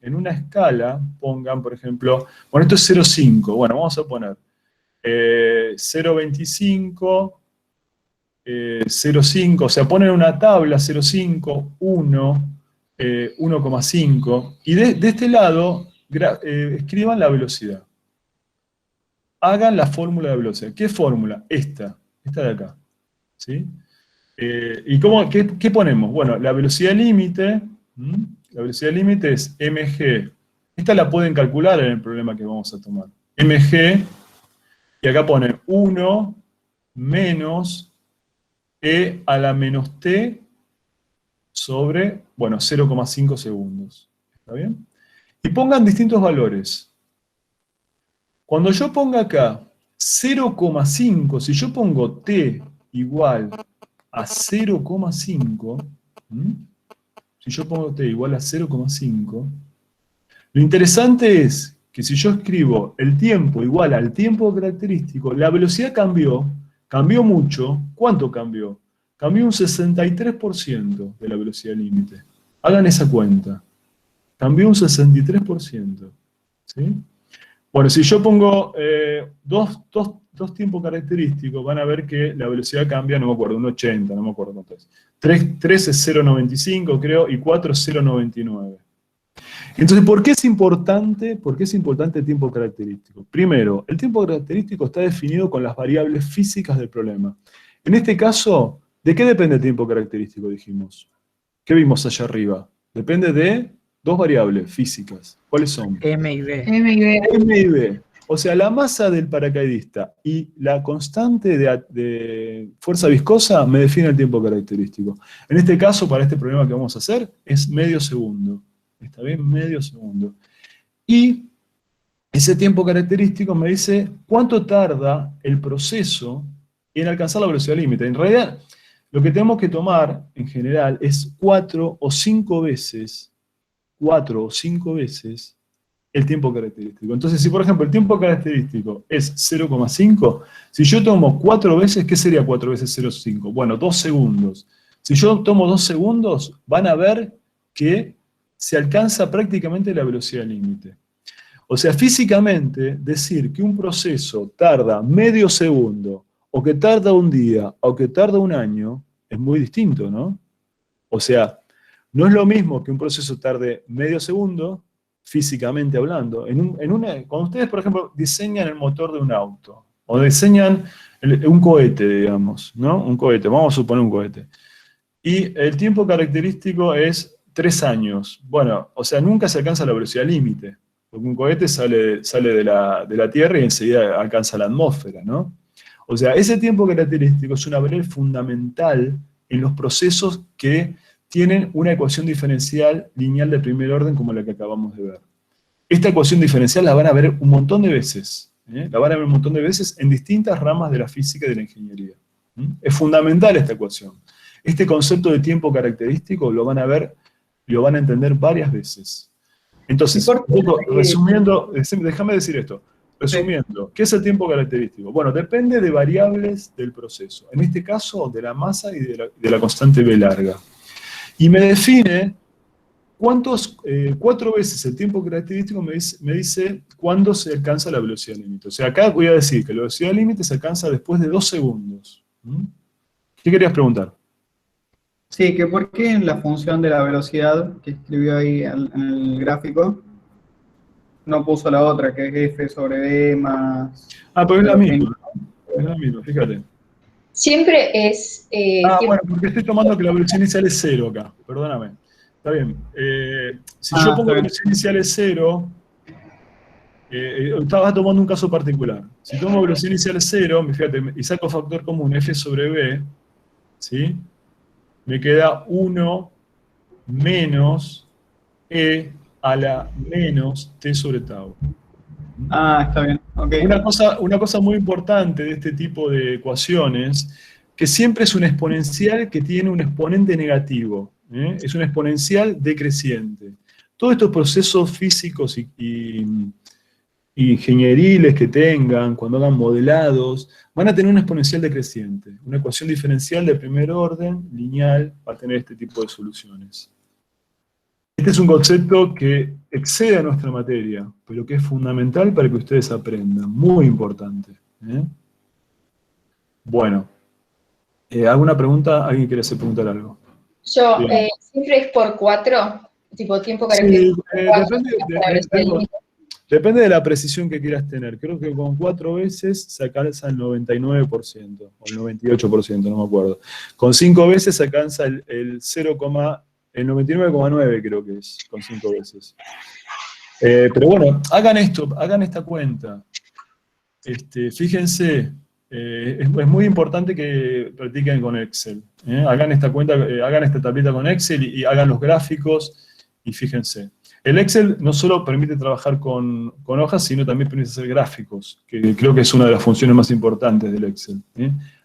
en una escala, pongan, por ejemplo, bueno, esto es 0,5. Bueno, vamos a poner 0,25, 0,5, o sea, ponen una tabla 0,5, 1, 1,5, y de este lado escriban la velocidad. Hagan la fórmula de velocidad. ¿Qué fórmula? Esta de acá. ¿Sí? ¿Y qué ponemos? Bueno, la velocidad límite, la velocidad límite es mg. Esta la pueden calcular en el problema que vamos a tomar. Mg, y acá ponen 1 menos e a la menos t sobre, bueno, 0,5 segundos. ¿Está bien? Y pongan distintos valores. Cuando yo ponga acá 0,5, si yo pongo t igual a 0,5, si yo pongo t igual a 0,5, lo interesante es que si yo escribo el tiempo igual al tiempo característico, la velocidad cambió mucho. ¿Cuánto cambió? Cambió un 63% de la velocidad límite. Hagan esa cuenta. Cambió un 63%. ¿Sí? Bueno, si yo pongo dos tiempos característicos, van a ver que la velocidad cambia, no me acuerdo, un 80, no me acuerdo cuánto es. 3 es 0,95, creo, y 4 es 0,99. Entonces, ¿por qué es importante el tiempo característico? Primero, el tiempo característico está definido con las variables físicas del problema. En este caso, ¿de qué depende el tiempo característico, dijimos? ¿Qué vimos allá arriba? Depende de dos variables físicas. ¿Cuáles son? M y B. M y B. M y B. O sea, la masa del paracaidista y la constante de fuerza viscosa me define el tiempo característico. En este caso, para este problema que vamos a hacer, es medio segundo. ¿Está bien? Medio segundo. Y ese tiempo característico me dice cuánto tarda el proceso en alcanzar la velocidad límite. En realidad, lo que tenemos que tomar, en general, es 4 o 5 veces el tiempo característico. Entonces, si por ejemplo el tiempo característico es 0,5, si yo tomo 4 veces, ¿qué sería 4 veces 0,5? Bueno, 2 segundos. Si yo tomo 2 segundos, van a ver que se alcanza prácticamente la velocidad límite. O sea, físicamente, decir que un proceso tarda medio segundo, o que tarda un día, o que tarda un año, es muy distinto, ¿no? O sea, no es lo mismo que un proceso tarde medio segundo, físicamente hablando. Cuando ustedes, por ejemplo, diseñan el motor de un auto, o diseñan un cohete, digamos, ¿no? Un cohete, vamos a suponer un cohete. Y el tiempo característico es 3 años. Bueno, o sea, nunca se alcanza la velocidad límite. Porque un cohete sale de la Tierra y enseguida alcanza la atmósfera, ¿no? O sea, ese tiempo característico es una variable fundamental en los procesos que tienen una ecuación diferencial lineal de primer orden como la que acabamos de ver. Esta ecuación diferencial la van a ver un montón de veces. La van a ver un montón de veces en distintas ramas de la física y de la ingeniería. Es fundamental esta ecuación. Este concepto de tiempo característico lo van a ver, lo van a entender varias veces. Entonces, un poco, resumiendo, déjame decir esto. Resumiendo, ¿qué es el tiempo característico? Bueno, depende de variables del proceso. En este caso, de la masa y de la constante V larga. Y me define 4 veces el tiempo característico me dice cuándo se alcanza la velocidad límite. O sea, acá voy a decir que la velocidad límite se alcanza después de 2 segundos. ¿Qué querías preguntar? Sí, que por qué en la función de la velocidad que escribió ahí en el gráfico no puso la otra, que es F sobre V más... Pero es la misma, ¿no? Es la misma, fíjate. Siempre es... bueno, porque estoy tomando que la velocidad inicial es 0 acá, perdóname. Está bien. Si yo pongo la velocidad inicial es 0, estaba tomando un caso particular. Si tomo velocidad inicial es 0, fíjate, y saco factor común F sobre V, ¿sí? Me queda 1 menos E a la menos T sobre tau. Está bien. Okay. Una cosa muy importante de este tipo de ecuaciones, que siempre es un exponencial que tiene un exponente negativo. Es un exponencial decreciente. Todos estos procesos físicos y ingenieriles que tengan, cuando hagan modelados, van a tener un exponencial decreciente. Una ecuación diferencial de primer orden, lineal, va a tener este tipo de soluciones. Este es un concepto que excede a nuestra materia, pero que es fundamental para que ustedes aprendan. Muy importante. Bueno. ¿Alguna pregunta? ¿Alguien quiere hacer preguntar algo? Yo, ¿siempre es por 4? Tipo, tiempo característico. Sí, depende de la precisión que quieras tener. Creo que con 4 veces se alcanza el 99%, o el 98%, no me acuerdo. Con 5 veces se alcanza el 99,9 creo que es, con 5 veces. Pero bueno, hagan esta cuenta. Fíjense, es muy importante que practiquen con Excel. Hagan esta cuenta, hagan esta tablita con Excel y hagan los gráficos y fíjense. El Excel no solo permite trabajar con hojas, sino también permite hacer gráficos, que creo que es una de las funciones más importantes del Excel.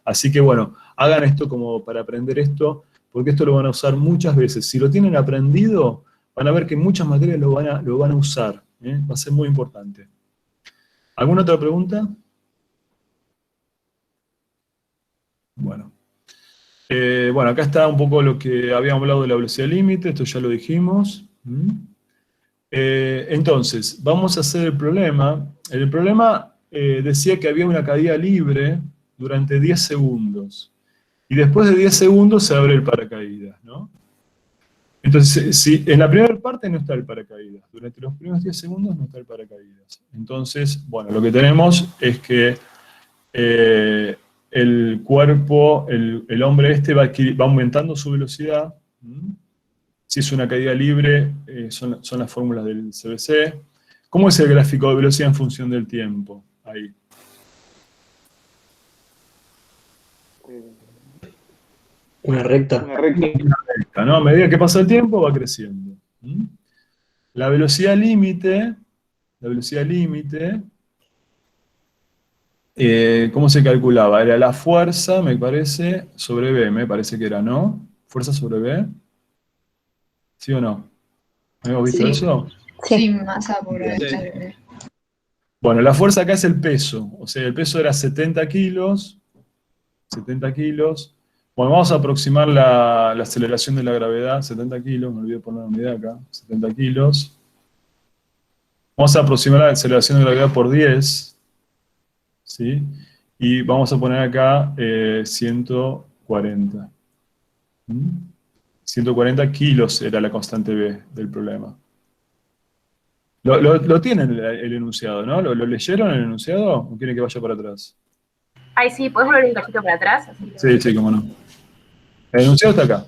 Así que bueno, hagan esto como para aprender esto, porque esto lo van a usar muchas veces. Si lo tienen aprendido, van a ver que en muchas materias lo van a usar. Va a ser muy importante. ¿Alguna otra pregunta? Bueno. Bueno, acá está un poco lo que habíamos hablado de la velocidad límite, esto ya lo dijimos. Entonces, vamos a hacer el problema. El problema decía que había una caída libre durante 10 segundos. Y después de 10 segundos se abre el paracaídas, ¿no? Entonces, si en la primera parte no está el paracaídas, durante los primeros 10 segundos no está el paracaídas. Entonces, bueno, lo que tenemos es que el cuerpo, el hombre va aumentando su velocidad. Si es una caída libre, son las fórmulas del CBC. ¿Cómo es el gráfico de velocidad en función del tiempo? Ahí. Una recta. Una recta, ¿no? A medida que pasa el tiempo va creciendo. La velocidad límite, ¿cómo se calculaba? Era la fuerza, me parece, sobre V, me parece que era, ¿no? Fuerza sobre V. ¿Sí o no? ¿Hemos visto eso? Sí, masa por V. Bueno, la fuerza acá es el peso. O sea, el peso era 70 kilos. Bueno, vamos a aproximar la aceleración de la gravedad, 70 kilos, me olvidé poner una unidad acá, 70 kilos. Vamos a aproximar la aceleración de la gravedad por 10, ¿sí? Y vamos a poner acá 140. 140 kilos era la constante B del problema. Lo tienen el enunciado, ¿no? ¿Lo leyeron el enunciado o quieren que vaya para atrás? Ay, sí, ¿podés volver un cachito para atrás? Sí, cómo no. El enunciado está acá.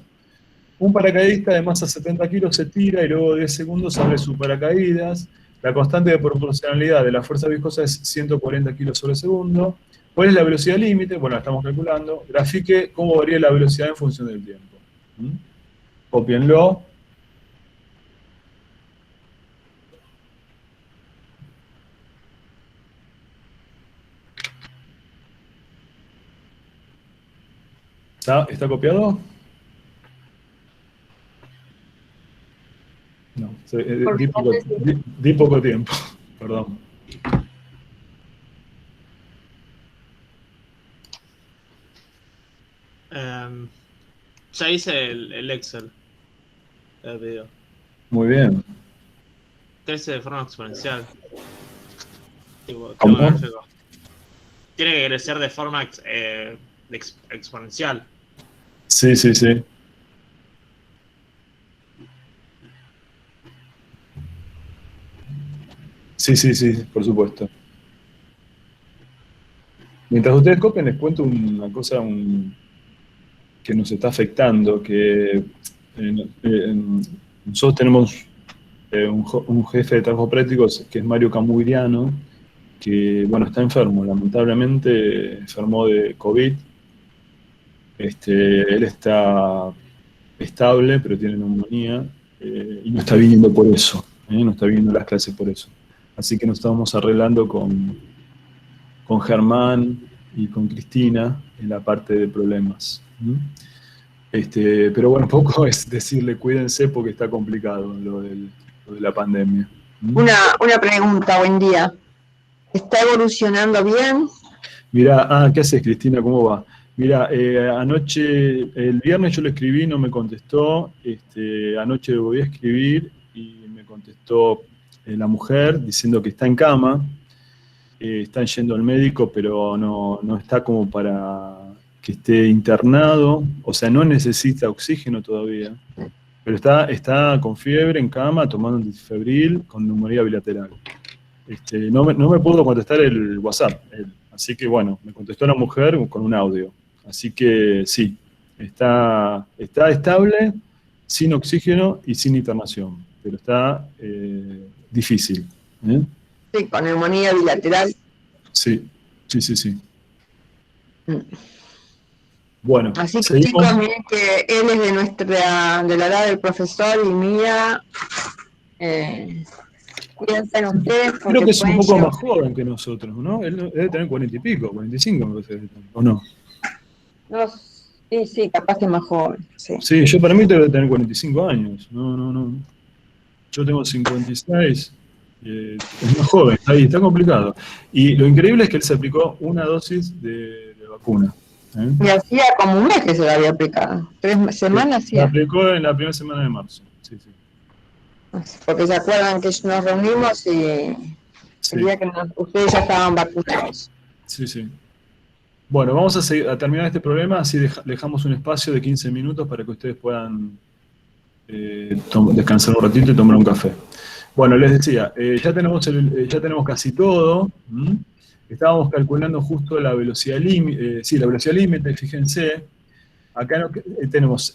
Un paracaidista de masa 70 kilos se tira y luego de 10 segundos abre su paracaídas. La constante de proporcionalidad de la fuerza viscosa es 140 kilos sobre segundo. ¿Cuál es la velocidad límite? Bueno, la estamos calculando. Grafique cómo varía la velocidad en función del tiempo. Cópienlo. ¿Está copiado? No, di poco tiempo, perdón. Ya hice el Excel del video. Muy bien. Crece de forma exponencial. ¿Cómo? Tiene que crecer de forma exponencial. Sí. Sí, por supuesto. Mientras ustedes copian, les cuento una cosa que nos está afectando, que nosotros tenemos un jefe de trabajo práctico que es Mario Camugriano, que, bueno, está enfermo, lamentablemente enfermó de COVID. Él está estable, pero tiene neumonía, y no está viniendo por eso, no está viniendo a las clases por eso. Así que nos estamos arreglando con Germán y con Cristina en la parte de problemas. Pero bueno, un poco es decirle cuídense porque está complicado lo de la pandemia. Una pregunta, buen día. ¿Está evolucionando bien? Mirá, ¿qué haces, Cristina? ¿Cómo va? Mirá, anoche, el viernes yo le escribí, no me contestó. Anoche le volví a escribir y me contestó la mujer diciendo que está en cama. Están yendo al médico, pero no está como para que esté internado. O sea, no necesita oxígeno todavía. Pero está con fiebre, en cama, tomando antifebril, con neumonía bilateral. No me pudo contestar el WhatsApp. Así que bueno, me contestó la mujer con un audio. Así que sí, está estable, sin oxígeno y sin internación. Pero está difícil. Sí, con neumonía bilateral. Sí. Bueno, así que seguimos. chicos, miren que él es de la edad del profesor y mía. Cuídense en ustedes. Creo que es un poco más joven que nosotros, ¿no? Él debe tener 40 y pico, 45, me parece, ¿o no? Sí, capaz que más joven. Sí, yo para mí debe tener 45 años. No. Yo tengo 56. Es más joven, está complicado. Y lo increíble es que él se aplicó una dosis de vacuna. Y hacía como un mes que se la había aplicado. 3 semanas Se la aplicó en la primera semana de marzo. Sí. Porque se acuerdan que nos reunimos y el día que ustedes ya estaban vacunados. Sí. Bueno, vamos a terminar este problema, así dejamos un espacio de 15 minutos para que ustedes puedan descansar un ratito y tomar un café. Bueno, les decía, ya tenemos casi todo. Estábamos calculando justo la velocidad límite. La velocidad límite, fíjense. Acá tenemos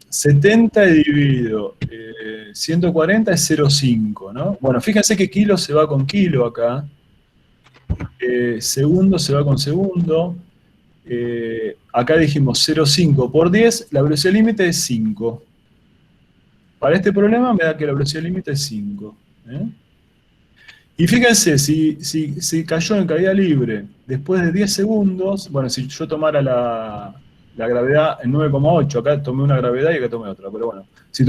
70 dividido 140 es 0,5, ¿no? Bueno, fíjense que kilo se va con kilo acá. Segundo se va con segundo. Acá dijimos 0,5 por 10, la velocidad límite es 5. Para este problema me da que la velocidad límite es 5. Y fíjense, si cayó en caída libre después de 10 segundos, bueno, si yo tomara la gravedad en 9,8, acá tomé una gravedad y acá tomé otra, pero bueno, si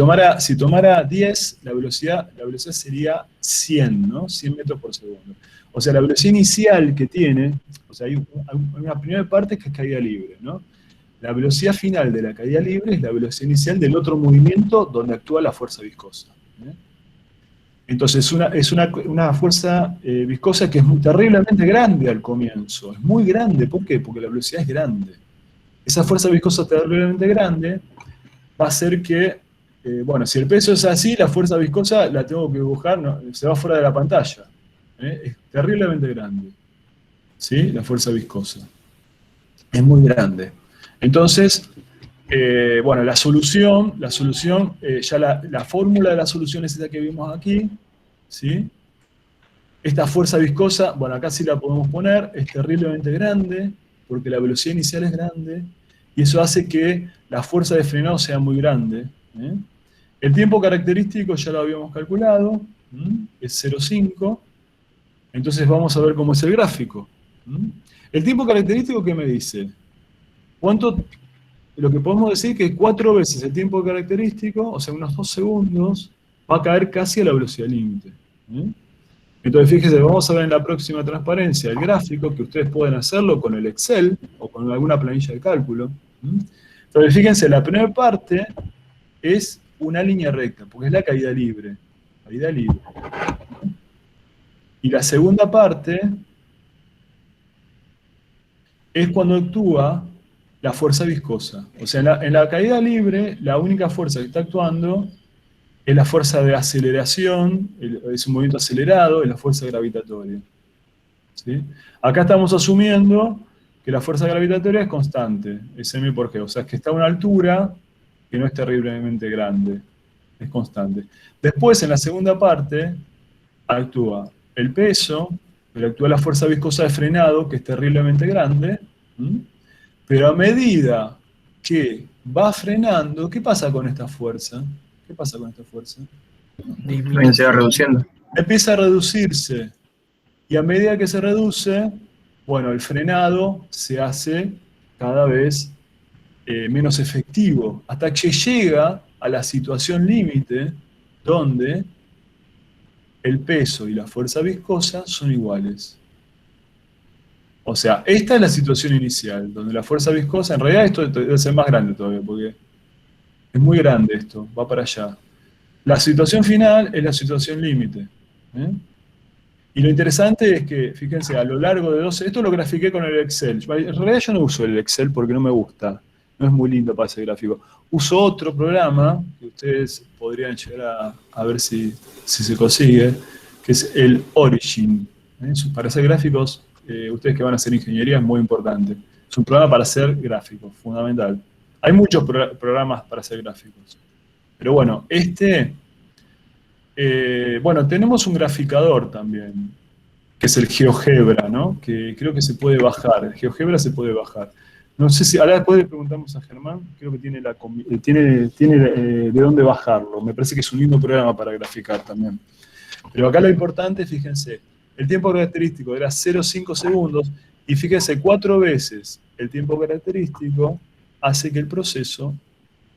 tomara 10, la velocidad sería 100, ¿no? 100 metros por segundo. O sea, la velocidad inicial que tiene, o sea, hay una primera parte que es caída libre, ¿no? La velocidad final de la caída libre es la velocidad inicial del otro movimiento donde actúa la fuerza viscosa. Entonces es una fuerza viscosa que es terriblemente grande al comienzo. Es muy grande. ¿Por qué? Porque la velocidad es grande. Esa fuerza viscosa terriblemente grande va a hacer que, bueno, si el peso es así, la fuerza viscosa la tengo que dibujar, no, se va fuera de la pantalla. Es terriblemente grande. ¿Sí? La fuerza viscosa. Es muy grande. Entonces, bueno, la solución, ya la fórmula de la solución es esa que vimos aquí, ¿sí? Esta fuerza viscosa, bueno, acá sí la podemos poner, es terriblemente grande, porque la velocidad inicial es grande, y eso hace que la fuerza de frenado sea muy grande. El tiempo característico ya lo habíamos calculado, es 0,5, entonces vamos a ver cómo es el gráfico. El tiempo característico, ¿qué me dice? Lo que podemos decir es que 4 veces el tiempo característico, o sea, unos 2 segundos, va a caer casi a la velocidad límite. Entonces, fíjense, vamos a ver en la próxima transparencia el gráfico, que ustedes pueden hacerlo con el Excel o con alguna planilla de cálculo. Entonces, fíjense, la primera parte es una línea recta, porque es la caída libre. Caída libre. Y la segunda parte es cuando actúa la fuerza viscosa. O sea, en la caída libre, la única fuerza que está actuando es la fuerza de aceleración, es un movimiento acelerado, es la fuerza gravitatoria. ¿Sí? Acá estamos asumiendo que la fuerza gravitatoria es constante, es m por g, o sea, es que está a una altura que no es terriblemente grande, es constante. Después, en la segunda parte, actúa el peso, pero actúa la fuerza viscosa de frenado, que es terriblemente grande, pero a medida que va frenando, ¿qué pasa con esta fuerza? ¿Qué pasa con esta fuerza? Se va reduciendo. Empieza a reducirse. Y a medida que se reduce, bueno, el frenado se hace cada vez menos efectivo, hasta que llega a la situación límite donde el peso y la fuerza viscosa son iguales. O sea, esta es la situación inicial, donde la fuerza viscosa, en realidad esto debe ser más grande todavía, porque es muy grande esto, va para allá. La situación final es la situación límite. Y lo interesante es que, fíjense, a lo largo de 12, esto lo grafiqué con el Excel. En realidad yo no uso el Excel porque no me gusta, no es muy lindo para ese gráfico. Uso otro programa, que ustedes podrían llegar a ver si se consigue, que es el Origin. Para hacer gráficos, ustedes que van a hacer ingeniería es muy importante. Es un programa para hacer gráficos, fundamental. Hay muchos programas para hacer gráficos. Pero bueno, bueno, tenemos un graficador también, que es el GeoGebra, ¿no? Que creo que se puede bajar. El GeoGebra se puede bajar. No sé si, ahora después le preguntamos a Germán, creo que tiene de dónde bajarlo. Me parece que es un lindo programa para graficar también. Pero acá lo importante, fíjense, el tiempo característico era 0,5 segundos, y fíjense, 4 veces el tiempo característico hace que el proceso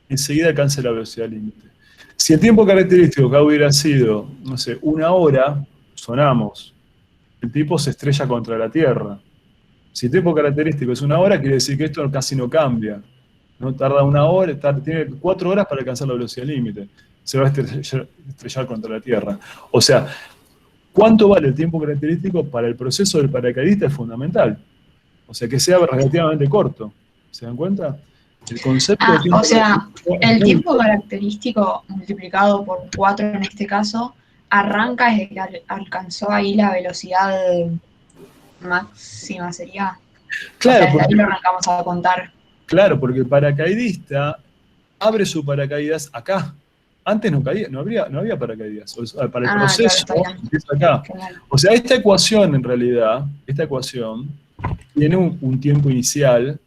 enseguida alcance la velocidad límite. Si el tiempo característico acá hubiera sido, no sé, 1 hora, sonamos, el tipo se estrella contra la Tierra. Si el tiempo característico es 1 hora, quiere decir que esto casi no cambia. No tarda 1 hora, tiene 4 horas para alcanzar la velocidad límite. Se va a estrellar contra la Tierra. O sea, ¿cuánto vale el tiempo característico para el proceso del paracaidista? Es fundamental. O sea, que sea relativamente corto. ¿Se dan cuenta? El concepto de tiempo, o sea, el tiempo característico multiplicado por 4 en este caso, arranca desde que alcanzó ahí la velocidad máxima, sería. Claro, o sea, desde ahí lo arrancamos a contar. Claro, porque el paracaidista abre su paracaídas acá. Antes no había paracaídas. O sea, para el proceso empieza acá. Claro. O sea, esta ecuación en realidad, tiene un tiempo inicial.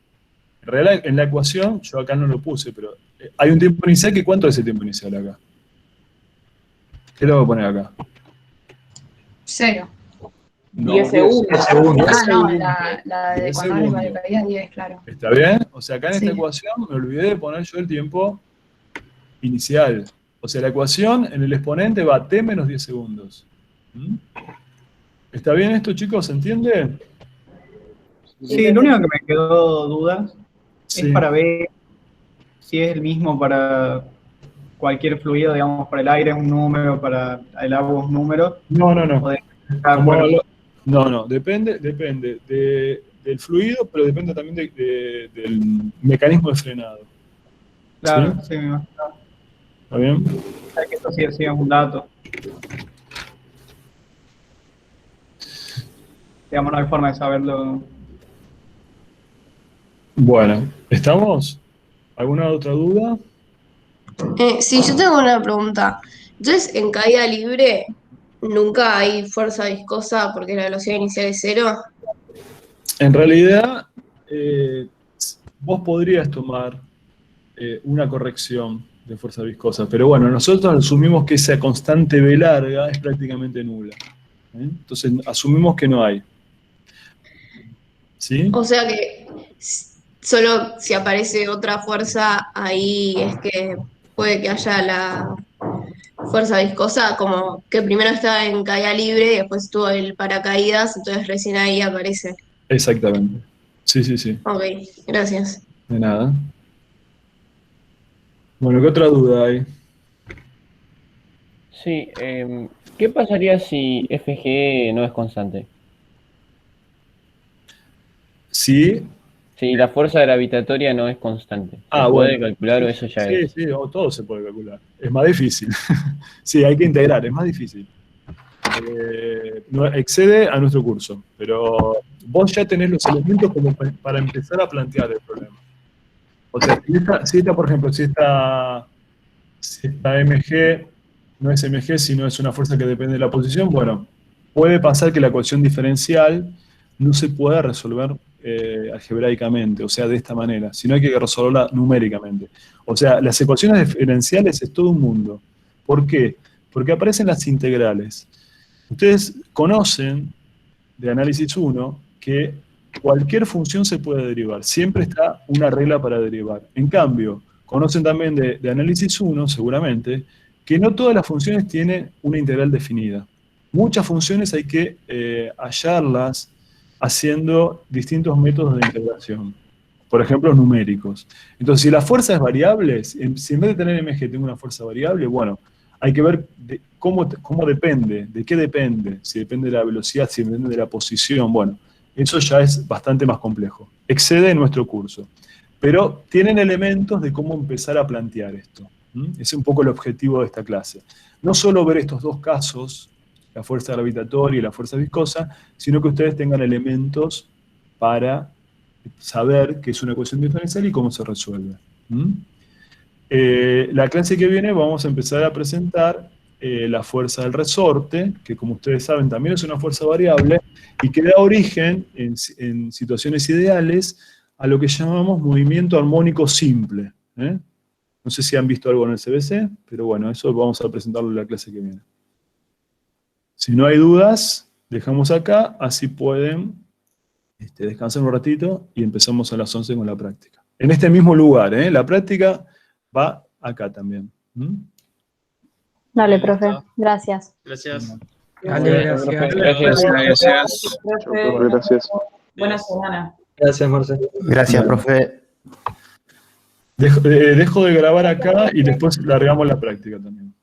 En realidad, en la ecuación, yo acá no lo puse, pero hay un tiempo inicial, que ¿cuánto es el tiempo inicial acá? ¿Qué le voy a poner acá? 0. No, 10 segundos. No, la de 10 cuando hay segundos. paracaídas 10, claro. ¿Está bien? O sea, acá en esta Sí. ecuación me olvidé de poner yo el tiempo inicial. O sea, la ecuación en el exponente va t menos 10 segundos. ¿Está bien esto, chicos? ¿Se entiende? Sí, lo único que me quedó duda es para ver si es el mismo para cualquier fluido, digamos, para el aire es un número, para el agua es un número. No. No, Depende del fluido, pero depende también del mecanismo de frenado. Claro, sí, me imagino. ¿Está bien? Que esto sí es un dato. Digamos, no hay forma de saberlo. Bueno, ¿estamos? ¿Alguna otra duda? Sí, yo tengo una pregunta. Entonces, en caída libre, ¿nunca hay fuerza viscosa porque la velocidad inicial es 0? En realidad, vos podrías tomar una corrección de fuerza viscosa, pero bueno, nosotros asumimos que esa constante V larga es prácticamente nula. Entonces, asumimos que no hay. ¿Sí? O sea que solo si aparece otra fuerza, ahí es que puede que haya la fuerza viscosa, como que primero está en caída libre y después estuvo el paracaídas, entonces recién ahí aparece. Exactamente. Sí. Ok, gracias. De nada. Bueno, ¿qué otra duda hay? Sí, ¿qué pasaría si FG no es constante? Sí. Si la fuerza gravitatoria no es constante. ¿Se puede calcular o eso ya es? Sí, todo se puede calcular. Es más difícil. Sí, hay que integrar, es más difícil. No, excede a nuestro curso, pero vos ya tenés los elementos como para empezar a plantear el problema. O sea, si esta, por ejemplo, si esta MG no es MG, sino es una fuerza que depende de la posición, bueno, puede pasar que la ecuación diferencial no se pueda resolver algebraicamente, o sea, de esta manera, sino hay que resolverla numéricamente. O sea, las ecuaciones diferenciales es todo un mundo. ¿Por qué? Porque aparecen las integrales. Ustedes conocen de análisis 1 que cualquier función se puede derivar, siempre está una regla para derivar. En cambio, conocen también de análisis 1, seguramente, que no todas las funciones tienen una integral definida. Muchas funciones hay que hallarlas haciendo distintos métodos de integración, por ejemplo, numéricos. Entonces, si la fuerza es variable, si en vez de tener MG tengo una fuerza variable, bueno, hay que ver cómo depende, de qué depende, si depende de la velocidad, si depende de la posición, bueno, eso ya es bastante más complejo. Excede nuestro curso, pero tienen elementos de cómo empezar a plantear esto. Ese es un poco el objetivo de esta clase. No solo ver estos dos casos, la fuerza gravitatoria y la fuerza viscosa, sino que ustedes tengan elementos para saber qué es una ecuación diferencial y cómo se resuelve. La clase que viene vamos a empezar a presentar la fuerza del resorte, que como ustedes saben también es una fuerza variable, y que da origen, en situaciones ideales, a lo que llamamos movimiento armónico simple. No sé si han visto algo en el CBC, pero bueno, eso vamos a presentarlo en la clase que viene. Si no hay dudas, dejamos acá, así pueden descansar un ratito y empezamos a las 11 con la práctica. En este mismo lugar, la práctica va acá también. Dale, profe. Gracias. Gracias. Dale, gracias. Gracias. Buena semana. Gracias, Marcelo. Gracias, profe. Dejo de grabar acá y después largamos la práctica también.